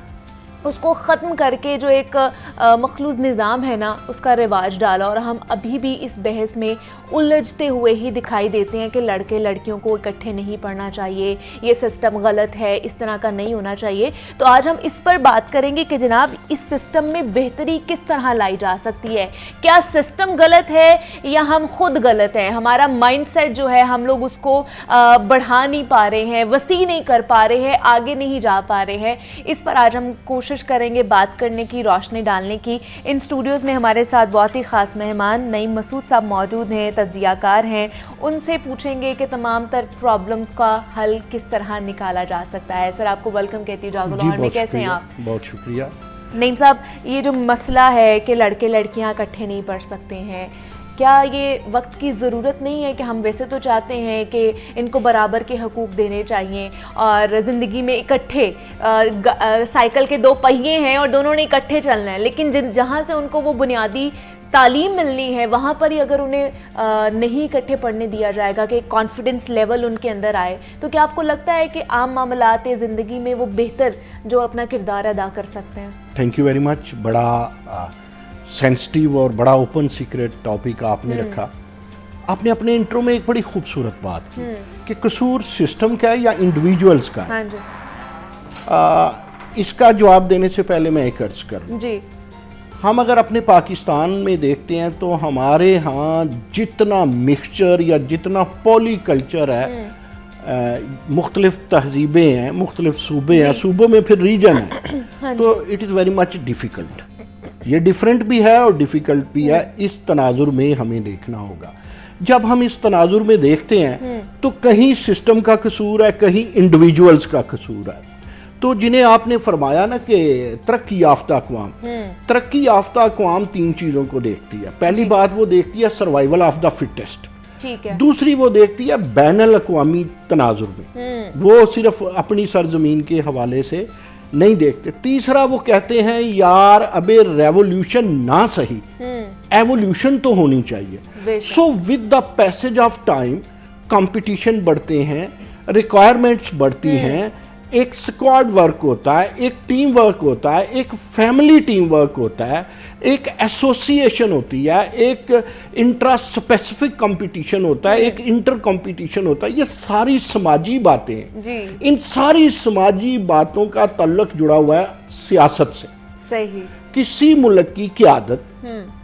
उसको ख़त्म करके जो एक मखलूज निज़ाम है ना उसका रिवाज डाला, और हम अभी भी इस बहस में उलझते हुए ही दिखाई देते हैं कि लड़के लड़कियों को इकट्ठे नहीं पढ़ना चाहिए, ये सिस्टम गलत है, इस तरह का नहीं होना चाहिए। तो आज हम इस पर बात करेंगे कि जनाब इस सिस्टम में बेहतरी किस तरह लाई जा सकती है। क्या सिस्टम गलत है या हम खुद गलत हैं? हमारा माइंडसेट जो है हम लोग उसको बढ़ा नहीं पा रहे हैं, वसी नहीं कर पा रहे हैं, आगे नहीं जा पा रहे हैं। इस पर आज हम कोशिश करेंगे बात करने की, रोशनी डालने की। इन स्टूडियोज़ में हमारे साथ बहुत ही ख़ास मेहमान नईम मसूद साहब मौजूद हैं, तज्ज़ियाकार हैं। उनसे पूछेंगे कि तमाम तर प्रॉब्लम्स का हल किस तरह निकाला जा सकता है। सर आपको वेलकम कहती हूँ जागो लाहौर में, कैसे हैं आप? बहुत शुक्रिया। नईम साहब, ये जो मसला है कि लड़के लड़कियां इकट्ठे नहीं पढ़ सकते हैं, क्या ये वक्त की ज़रूरत नहीं है कि हम वैसे तो चाहते हैं कि इनको बराबर के हकूक़ देने चाहिए और ज़िंदगी में इकट्ठे साइकिल के दो पहिए हैं और दोनों ने इकट्ठे चलना है, लेकिन जहाँ से उनको वो बुनियादी तालीम मिलनी है वहाँ पर ही अगर उन्हें नहीं इकट्ठे पढ़ने दिया जाएगा कि कॉन्फिडेंस लेवल उनके अंदर आए, तो क्या आपको लगता है कि आम मामलात ज़िंदगी में वो बेहतर जो अपना किरदार अदा कर सकते हैं? Thank you very much. बड़ा सेंसिटिव और बड़ा ओपन सीक्रेट टॉपिक आपने रखा। आपने अपने इंट्रो में एक बड़ी खूबसूरत बात की कि कसूर सिस्टम का है या इंडिविजुअल्स का है। हाँ जी। इसका जवाब देने से पहले मैं एक अर्ज करूं जी। हम अगर अपने पाकिस्तान में देखते हैं तो हमारे यहाँ जितना मिक्सचर या जितना पॉली कल्चर है, मुख्तलिफ तहजीबें हैं, मुख्तलिफ सूबे हैं, सूबों में फिर रीजन है, हाँ तो it is very much difficult. ये डिफरेंट भी है और डिफ़िकल्ट भी है। इस तनाजुर में हमें देखना होगा। जब हम इस तनाजुर में देखते हैं तो कहीं सिस्टम का कसूर है, कहीं इंडिविजुअल्स का कसूर है। तो जिन्हें आपने फरमाया ना कि तरक्की याफ्ता अक़वाम, तरक्की याफ्ता अक़वाम तीन चीज़ों को देखती है। पहली बात वो देखती है सर्वाइवल ऑफ द फिटेस्ट, ठीक है। दूसरी वो देखती है बैनुल अक़वामी तनाजुर में, वो सिर्फ अपनी सरजमीन के हवाले से नहीं देखते। तीसरा वो कहते हैं यार अबे रेवोल्यूशन ना सही, एवोल्यूशन तो होनी चाहिए। So with the passage of time competition बढ़ते हैं, रिक्वायरमेंट्स बढ़ती हैं, एक स्क्वाड वर्क होता है, एक टीम वर्क होता है, एक फैमिली टीम वर्क होता है, एक एसोसिएशन होती है, एक इंट्रा स्पेसिफिक कंपटीशन होता है, एक इंटर कंपटीशन होता है। ये सारी समाजी बातें हैं जी। इन सारी समाजी बातों का ताल्लुक जुड़ा हुआ है सियासत से। सही। किसी मुल्क की क़यादत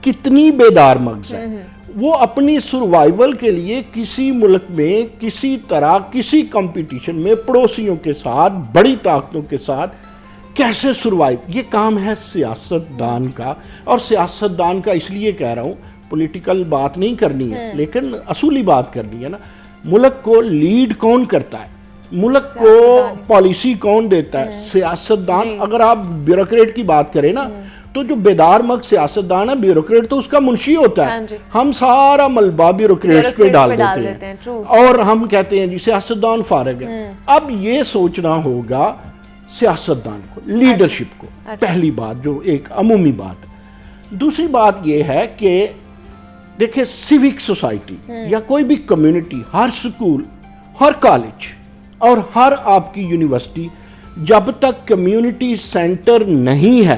कितनी बेदार मगज है, वो अपनी सर्वाइवल के लिए किसी मुल्क में किसी तरह किसी कंपटीशन में पड़ोसियों के साथ, बड़ी ताकतों के साथ कैसे सर्वाइव, ये काम है सियासतदान का। और सियासतदान का इसलिए कह रहा हूँ, पॉलिटिकल बात नहीं करनी है लेकिन असूली बात करनी है ना। मुल्क को लीड कौन करता है, मुल्क को पॉलिसी कौन देता है? सियासतदान। अगर आप ब्यूरोक्रेट की बात करें ना, तो जो बेदार मग सियासतदान है, ब्यूरोक्रेट तो उसका मुंशी होता है। हाँ, हम सारा मलबा ब्यूरोक्रेट्स पे डाल देते हैं और हम कहते हैं जी सियासतदान फारिग है। अब ये सोचना होगा सियासतदान को, लीडरशिप को। पहली बात जो एक अमूमी बात। दूसरी बात ये है कि देखिए सिविक सोसाइटी या कोई भी कम्युनिटी, हर स्कूल, हर कॉलेज और हर आपकी यूनिवर्सिटी जब तक कम्युनिटी सेंटर नहीं है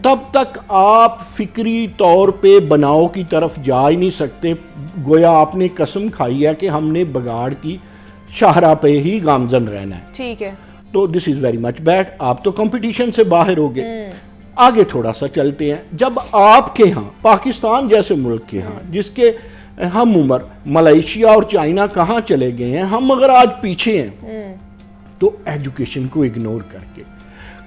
तब तक आप फिक्री तौर पे बनाव की तरफ जा ही नहीं सकते। गोया आपने कसम खाई है कि हमने बगाड़ की शाहरा पे ही गामजन रहना है। ठीक है। तो this is very much bad. आप तो कंपटीशन से बाहर हो गए। आगे थोड़ा सा चलते हैं। जब आपके यहाँ पाकिस्तान जैसे मुल्क के यहाँ जिसके हम उम्र मलेशिया और चाइना कहाँ चले गए हैं, हम अगर आज पीछे हैं तो एजुकेशन को इग्नोर करके,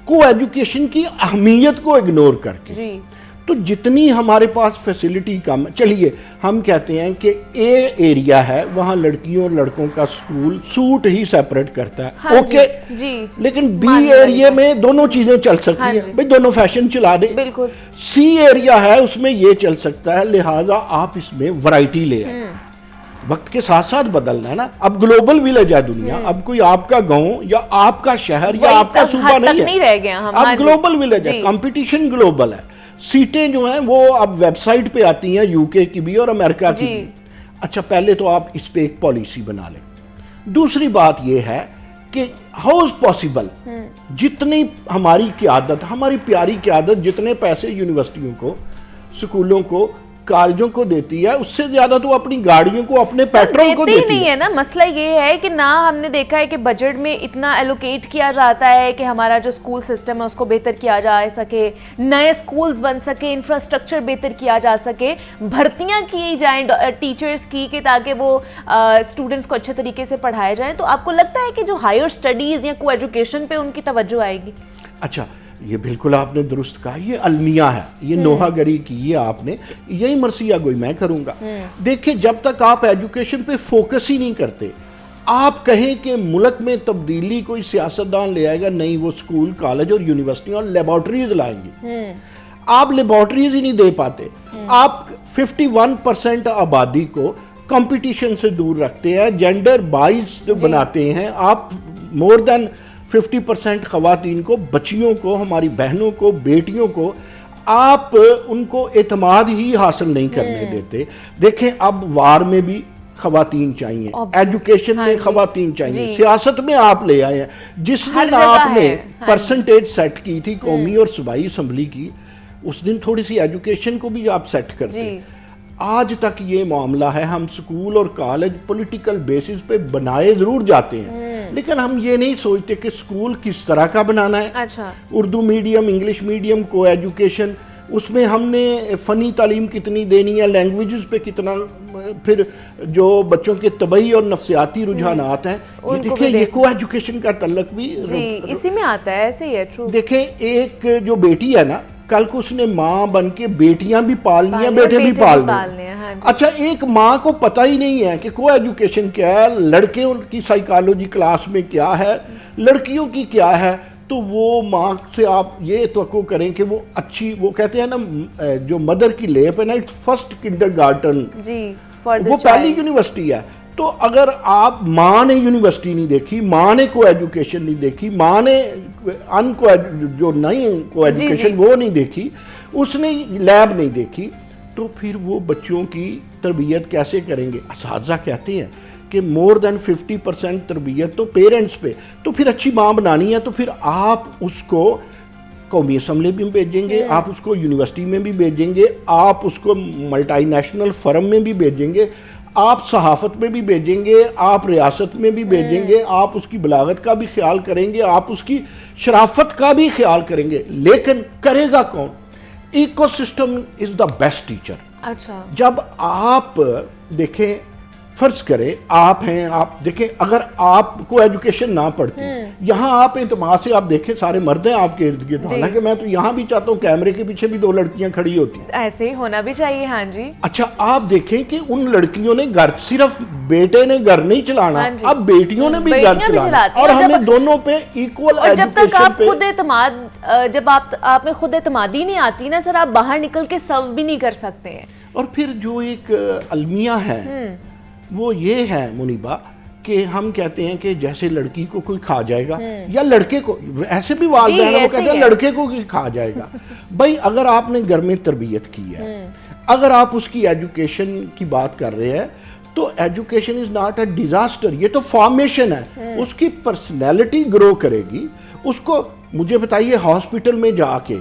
को एजुकेशन की अहमियत को इग्नोर करके जी। तो जितनी हमारे पास फैसिलिटी कम, चलिए हम कहते हैं कि ए एरिया है वहाँ लड़कियों और लड़कों का स्कूल सूट ही सेपरेट करता है। हाँ ओके जी। लेकिन बी एरिया में दोनों चीजें चल सकती हैं, भाई दोनों फैशन चला दे। बिल्कुल। सी एरिया है उसमें ये चल सकता है, लिहाजा आप इसमें वैरायटी ले आए। वक्त के साथ साथ बदलना है ना। अब ग्लोबल विलेज है दुनिया, अब कोई आपका गांव या आपका शहर या आपका सूबा नहीं रह गया हम। अब ग्लोबल विलेज है, कंपटीशन ग्लोबल है। सीटें जो हैं वो अब वेबसाइट पे आती हैं, यूके की भी और अमेरिका की भी। अच्छा पहले तो आप इस पे एक पॉलिसी बना लें। दूसरी बात ये है कि हाउ इज पॉसिबल, जितनी हमारी क़यादत, हमारी प्यारी क़यादत, जितने पैसे यूनिवर्सिटियों को, स्कूलों को कॉलेजों को देती है उससे ज्यादा तो अपनी गाड़ियों को, अपने पेट्रोल को देती नहीं है ना। मसला ये है कि ना हमने देखा है कि बजट में इतना एलोकेट किया जाता है कि हमारा जो स्कूल सिस्टम है उसको बेहतर किया जा सके, नए स्कूल्स बन सके, इंफ्रास्ट्रक्चर बेहतर किया जा सके, भर्तियां की जाएं टीचर्स की कि ताकि वो स्टूडेंट्स को अच्छे तरीके से पढ़ाए जाएं। तो आपको लगता है कि जो हायर स्टडीज या को एजुकेशन पे उनकी तवज्जो आएगी? अच्छा, ये बिल्कुल आपने दुरुस्त कहा, ये अलमिया है, ये नोहागरी की है आपने, यही मरसिया गोई मैं करूंगा। देखिए, जब तक आप एजुकेशन पे फोकस ही नहीं करते, आप कहें कि मुल्क में तब्दीली कोई सियासतदान ले आएगा, नहीं, वो स्कूल, कॉलेज और यूनिवर्सिटी और लेबॉर्ट्रीज लाएंगी। आप लेबॉर्ट्रीज ही नहीं दे पाते। आप 51% आबादी को कंपटीशन से दूर रखते हैं, जेंडर बाइस्ड बनाते हैं। आप मोर देन 50% खवातीन को, बच्चियों को, हमारी बहनों को, बेटियों को आप उनको एतमाद ही हासिल नहीं करने देते। देखें, अब वार में भी खवातीन चाहिए, एजुकेशन में खवातीन चाहिए, सियासत में आप ले आए हैं। जिस दिन आपने परसेंटेज सेट की थी कौमी और सूबाई असम्बली की, उस दिन थोड़ी सी एजुकेशन को भी आप सेट करते। आज तक ये मामला है, हम स्कूल और कॉलेज पॉलिटिकल बेसिस पे बनाए जरूर जाते हैं, लेकिन हम ये नहीं सोचते कि स्कूल किस तरह का बनाना है। अच्छा। उर्दू मीडियम, इंग्लिश मीडियम, को एजुकेशन, उसमें हमने फ़नी तालीम कितनी देनी है, लैंग्वेजेस पे कितना, फिर जो बच्चों के तबई और नफ्सियाती रुझानात हैं, ये देखिए, ये को एजुकेशन का तल्लक भी इसी में आता है। ऐसे ही है, ट्रू। देखें, एक जो बेटी है ना, कल को उसने माँ बन के बेटियां भी पालनी है, बेटे भी पालने हैं। हाँ, अच्छा, एक माँ को पता ही नहीं है कि को एजुकेशन क्या है, लड़के की साइकोलॉजी क्लास में क्या है, लड़कियों की क्या है, तो वो माँ से आप ये तवक्को करें कि वो अच्छी, वो कहते हैं ना, जो मदर की लेप है ना, इट्स फर्स्ट किंडरगार्टन जी, वो पहली यूनिवर्सिटी है। तो अगर आप, माँ ने यूनिवर्सिटी नहीं देखी, माँ ने को एजुकेशन नहीं देखी, माँ ने जो नहीं को एजुकेशन वो नहीं देखी, उसने लैब नहीं देखी, तो फिर वो बच्चों की तरबियत कैसे करेंगे? असातिज़ा कहते हैं कि मोर देन 50% तरबियत तो पेरेंट्स पे। तो फिर अच्छी माँ बनानी है तो फिर आप उसको कौमी असम्बली में भेजेंगे, आप उसको यूनिवर्सिटी में भी भेजेंगे, आप उसको मल्टीनेशनल फर्म में भी भेजेंगे, आप सहाफ़त में भी भेजेंगे, आप रियासत में भी भेजेंगे, आप उसकी बलागत का भी ख्याल करेंगे, आप उसकी शराफत का भी ख्याल करेंगे, लेकिन करेगा कौन? Ecosystem is the best teacher. अच्छा। जब आप देखें, फर्ज करें आप हैं, आप देखें, अगर आपको एजुकेशन ना पढ़ती, यहाँ आप एतमाद से आप देखें सारे मर्द हैं आपके इर्द गिर्द, हालांकि मैं तो यहाँ भी चाहता हूँ कैमरे के पीछे भी 2 लड़कियां खड़ी होती, ऐसे ही होना भी चाहिए। हाँ जी। अच्छा, आप देखें कि उन लड़कियों ने घर, सिर्फ बेटे ने घर नहीं चलाना, अब बेटियों ने भी घर चलाना, और हमें दोनों पे इक्वल एजुकेशन। जब तक आप खुद एतमाद, जब आप में खुद एतमादी नहीं आती ना सर, आप बाहर निकल के सर्व भी नहीं कर सकते हैं। और फिर जो एक अलमिया है वो ये है मुनीबा, कि हम कहते हैं कि जैसे लड़की को कोई खा जाएगा या लड़के को, ऐसे भी वालिदैन वो कहते हैं लड़के को खा जाएगा। भाई, अगर आपने घर में तरबियत की है, अगर आप उसकी एजुकेशन की बात कर रहे हैं, तो education is not a disaster, ये तो फॉर्मेशन है, उसकी पर्सनैलिटी ग्रो करेगी। उसको, मुझे बताइए, हॉस्पिटल में जाके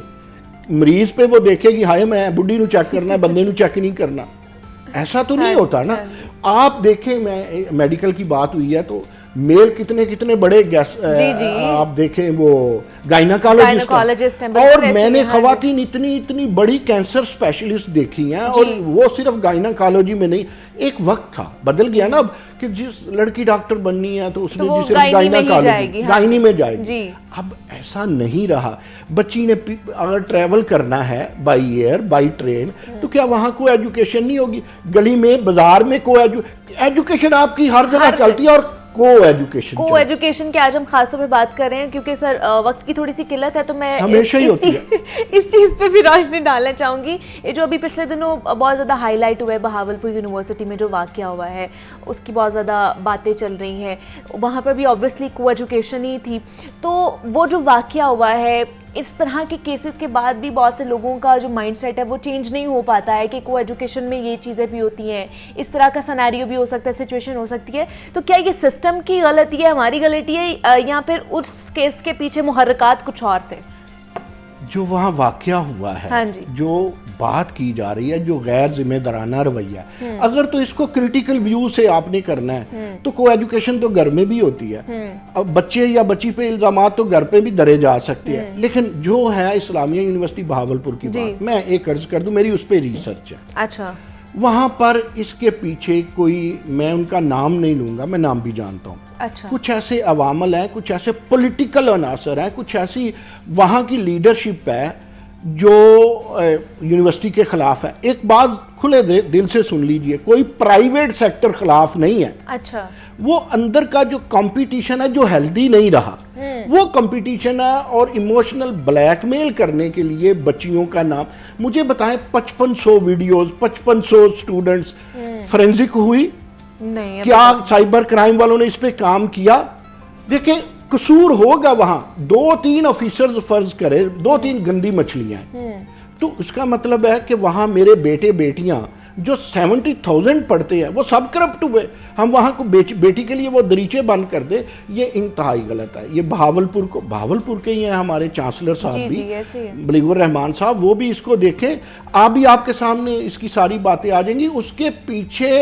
मरीज पे वो देखेगी, हाय मैं बुढ़ी नू चेक करना है, बंदे नू चेक नहीं करना, ऐसा तो नहीं होता ना। आप देखें, मैं मेडिकल की बात हुई है तो मेल कितने कितने बड़े आप देखें वो गायनाकोलॉजिस्ट हैं, और मैंने खवातीन इतनी इतनी बड़ी कैंसर स्पेशलिस्ट देखी हैं, और वो सिर्फ गायनाकोलॉजी में नहीं, एक वक्त था, बदल गया ना अब, कि जिस लड़की डॉक्टर बननी है तो उसने जिसे गायनाकोलॉजी, गायनी में जाएगी। अब ऐसा नहीं रहा। बच्ची ने अगर ट्रैवल करना है बाई एयर, बाई ट्रेन, तो क्या वहाँ को एजुकेशन नहीं होगी? गली में, बाजार में को एजुकेशन आपकी हर जगह चलती है, और को एजुकेशन की आज हम खासतौर पे बात कर रहे हैं, क्योंकि सर वक्त की थोड़ी सी किल्लत है, तो मैं हमेशा ही होती है। इस चीज़ पे भी रोशनी डालना चाहूँगी। ये जो अभी पिछले दिनों बहुत ज़्यादा हाईलाइट हुआ है, बहावलपुर यूनिवर्सिटी में जो वाक़या हुआ है, उसकी बहुत ज़्यादा बातें चल रही हैं। वहाँ पर भी ऑब्वियसली को एजुकेशन ही थी। तो वो जो वाक़या हुआ है, इस तरह के केसेस के बाद भी बहुत से लोगों का जो माइंडसेट है वो चेंज नहीं हो पाता है कि को एजुकेशन में ये चीज़ें भी होती हैं, इस तरह का सिनेरियो भी हो सकता है, सिचुएशन हो सकती है। तो क्या ये सिस्टम की गलती है, हमारी गलती है, या फिर उस केस के पीछे मुहर्रिकात कुछ और थे? जो वहाँ वाक़या हुआ है, हाँ जी, जो बात की जा रही है जो गैर जिम्मेदाराना रवैया है, अगर तो इसको क्रिटिकल व्यू से आपने करना है तो को एजुकेशन तो घर में भी होती है। अब बच्चे या बच्ची पे इल्जामात तो घर पे भी दरे जा सकते हैं, लेकिन जो है इस्लामिया यूनिवर्सिटी बहावलपुर की बात, मैं एक अर्ज कर दूं, मेरी उस पर रिसर्च है। अच्छा, वहां पर इसके पीछे कोई, मैं उनका नाम नहीं लूंगा, मैं नाम भी जानता हूँ। अच्छा, कुछ ऐसे अवामल हैं, कुछ ऐसे पॉलिटिकल अनासर हैं, कुछ ऐसी वहाँ की लीडरशिप है जो यूनिवर्सिटी के खिलाफ है। एक बात खुले दिल से सुन लीजिए, कोई प्राइवेट सेक्टर खिलाफ नहीं है। अच्छा, वो अंदर का जो कंपटीशन है जो हेल्दी नहीं रहा, वो कंपटीशन है और इमोशनल ब्लैकमेल करने के लिए बच्चियों का नाम, मुझे बताएं 5500 वीडियोस, 5500 स्टूडेंट्स फोरेंसिक हुई नहीं, क्या साइबर क्राइम वालों ने इस पे काम किया? देखिए कसूर होगा वहां, 2-3 ऑफिसर्स फर्ज करे 2-3 गंदी मछलियां हैं, तो उसका मतलब है कि वहां मेरे बेटे बेटियां जो 70,000 पढ़ते हैं वो सब करप्ट हुए। हम वहां को बेटी के लिए वो दरीचे बंद कर दे, ये इंतहाई गलत है। ये बहावलपुर के ही हैं हमारे चांसलर साहब भी, बलीगुर रहमान साहब, वो भी इसको देखें। आप भी आपके सामने इसकी सारी बातें आ जाएंगी। उसके पीछे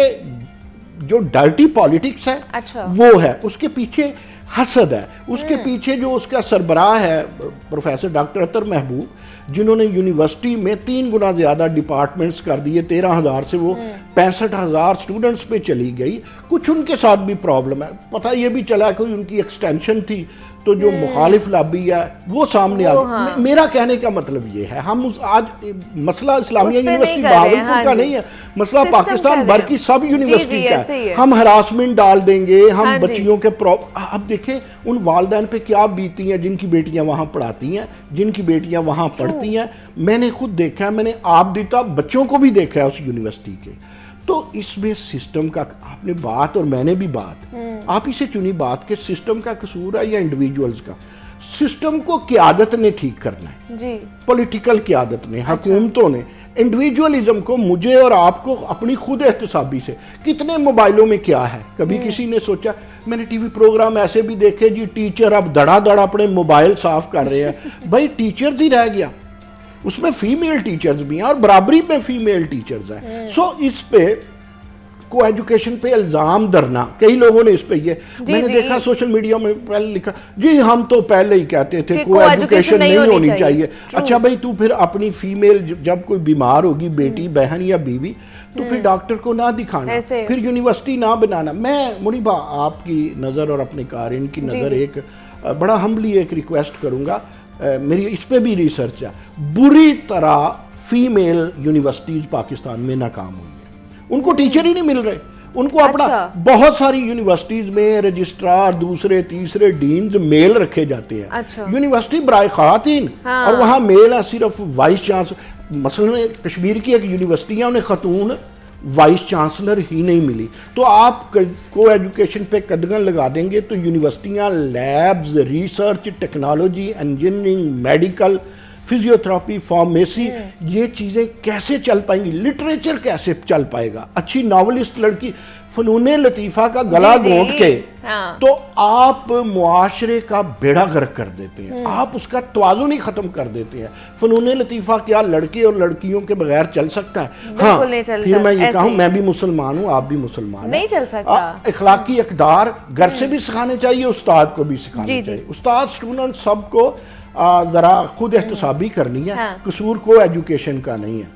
जो डर्टी पॉलिटिक्स है, अच्छा, वो है, उसके पीछे हसद है, उसके पीछे जो उसका सरबराह है प्रोफेसर डॉक्टर अतर महबूब, जिन्होंने यूनिवर्सिटी में 3 गुना ज़्यादा डिपार्टमेंट्स कर दिए, 13,000 से वो 65,000 स्टूडेंट्स पे चली गई। कुछ उनके साथ भी प्रॉब्लम है, पता ये भी चला कोई उनकी एक्सटेंशन थी, तो जो मुखालिफ लॉबी है वो सामने आ गई। मेरा कहने का मतलब ये है, हम आज मसला इस्लामिया यूनिवर्सिटी बहावलपुर का नहीं है, मसला पाकिस्तान भर की सब यूनिवर्सिटी का है। हम हरासमेंट डाल देंगे, हम बच्चियों के अब देखें उन वालदैन पे क्या बीती हैं जिनकी बेटियां वहां पढ़ाती हैं, जिनकी बेटियां वहां पढ़ती हैं। मैंने खुद देखा है, मैंने आप दीता बच्चों को भी देखा है उस यूनिवर्सिटी के। तो इसमें सिस्टम का, आपने बात और मैंने भी बात, आप इसे चुनी बात के सिस्टम का कसूर है या इंडिविजुअल्स का? सिस्टम को क़यादत ने ठीक करना है जी, पॉलिटिकल क़यादत ने, हुकूमतों ने। इंडिविजुअलिज्म को मुझे और आपको अपनी खुद एहतसाबी से, कितने मोबाइलों में क्या है, कभी किसी ने सोचा? मैंने टीवी प्रोग्राम ऐसे भी देखे जी, टीचर अब धड़ा अपने मोबाइल साफ कर रहे हैं। भाई टीचर्स ही रह गया, उसमें फीमेल टीचर्स भी हैं और बराबरी में फीमेल टीचर्स हैं। सो इस पे को एजुकेशन पे इल्जाम धरना, कई लोगों ने इस पे ये मैंने देखा सोशल मीडिया में पहले लिखा जी, हम तो पहले ही कहते थे को एजुकेशन नहीं होनी चाहिए। अच्छा भाई, तू फिर अपनी फीमेल जब कोई बीमार होगी, बेटी बहन या बीवी, तो फिर डॉक्टर को ना दिखाना, फिर यूनिवर्सिटी ना बनाना। मैं मुनीबा आपकी नज़र और अपने कारिन की नज़र एक बड़ा हम्बली एक रिक्वेस्ट करूँगा, मेरी इस पे भी रिसर्च है। बुरी तरह फीमेल यूनिवर्सिटीज़ पाकिस्तान में नाकाम हुई है, उनको टीचर ही नहीं मिल रहे, उनको अपना बहुत सारी यूनिवर्सिटीज़ में रजिस्ट्रार, दूसरे तीसरे डीन्स मेल रखे जाते हैं। यूनिवर्सिटी बराए ख़वातीन और वहाँ मेल है सिर्फ वाइस चांसलर। मसलन कश्मीर की एक यूनिवर्सिटी है, उन्हें खतून वाइस चांसलर ही नहीं मिली। तो आप को एजुकेशन पे कदम लगा देंगे तो यूनिवर्सिटियाँ, labs, research, technology, engineering, medical, physiotherapy, pharmacy, ये चीज़ें कैसे चल पाएंगी? लिटरेचर कैसे चल पाएगा? अच्छी नॉवलिस्ट लड़की फनून लतीफ़ा का गला घोंट के तो आप मुआशरे का बेड़ा गर्क कर देते हैं, आप उसका तवाज़ुन ही ख़त्म कर देते हैं। फनून लतीफ़ा क्या लड़के और लड़कियों के बगैर चल सकता है? हाँ, फिर मैं ये कहूँ, मैं भी मुसलमान हूँ, आप भी मुसलमान, नहीं चल सकता। अखलाकी इक़दार घर से भी सिखाने चाहिए, उस्ताद को भी सिखाने चाहिए। उस्ताद, स्टूडेंट, सबको ज़रा खुद एहतसाबी करनी है। कसूर को एजुकेशन का नहीं है,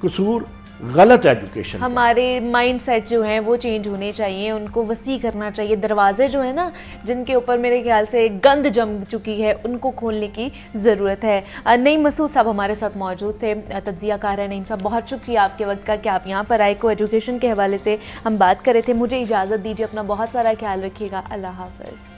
कसूर गलत एजुकेशन। हमारे माइंडसेट जो हैं वो चेंज होने चाहिए, उनको वसी करना चाहिए। दरवाजे जो है ना, जिनके ऊपर मेरे ख्याल से गंद जम चुकी है, उनको खोलने की ज़रूरत है। नईम मसूद साहब हमारे साथ मौजूद थे, तज्ज़ियाकार है। नईम साहब, बहुत शुक्रिया आपके वक्त का कि आप यहाँ पर आए। को एजुकेशन के हवाले से हम बात कर रहे थे। मुझे इजाज़त दीजिए, अपना बहुत सारा ख्याल रखिएगा। अल्लाह हाफ़िज़।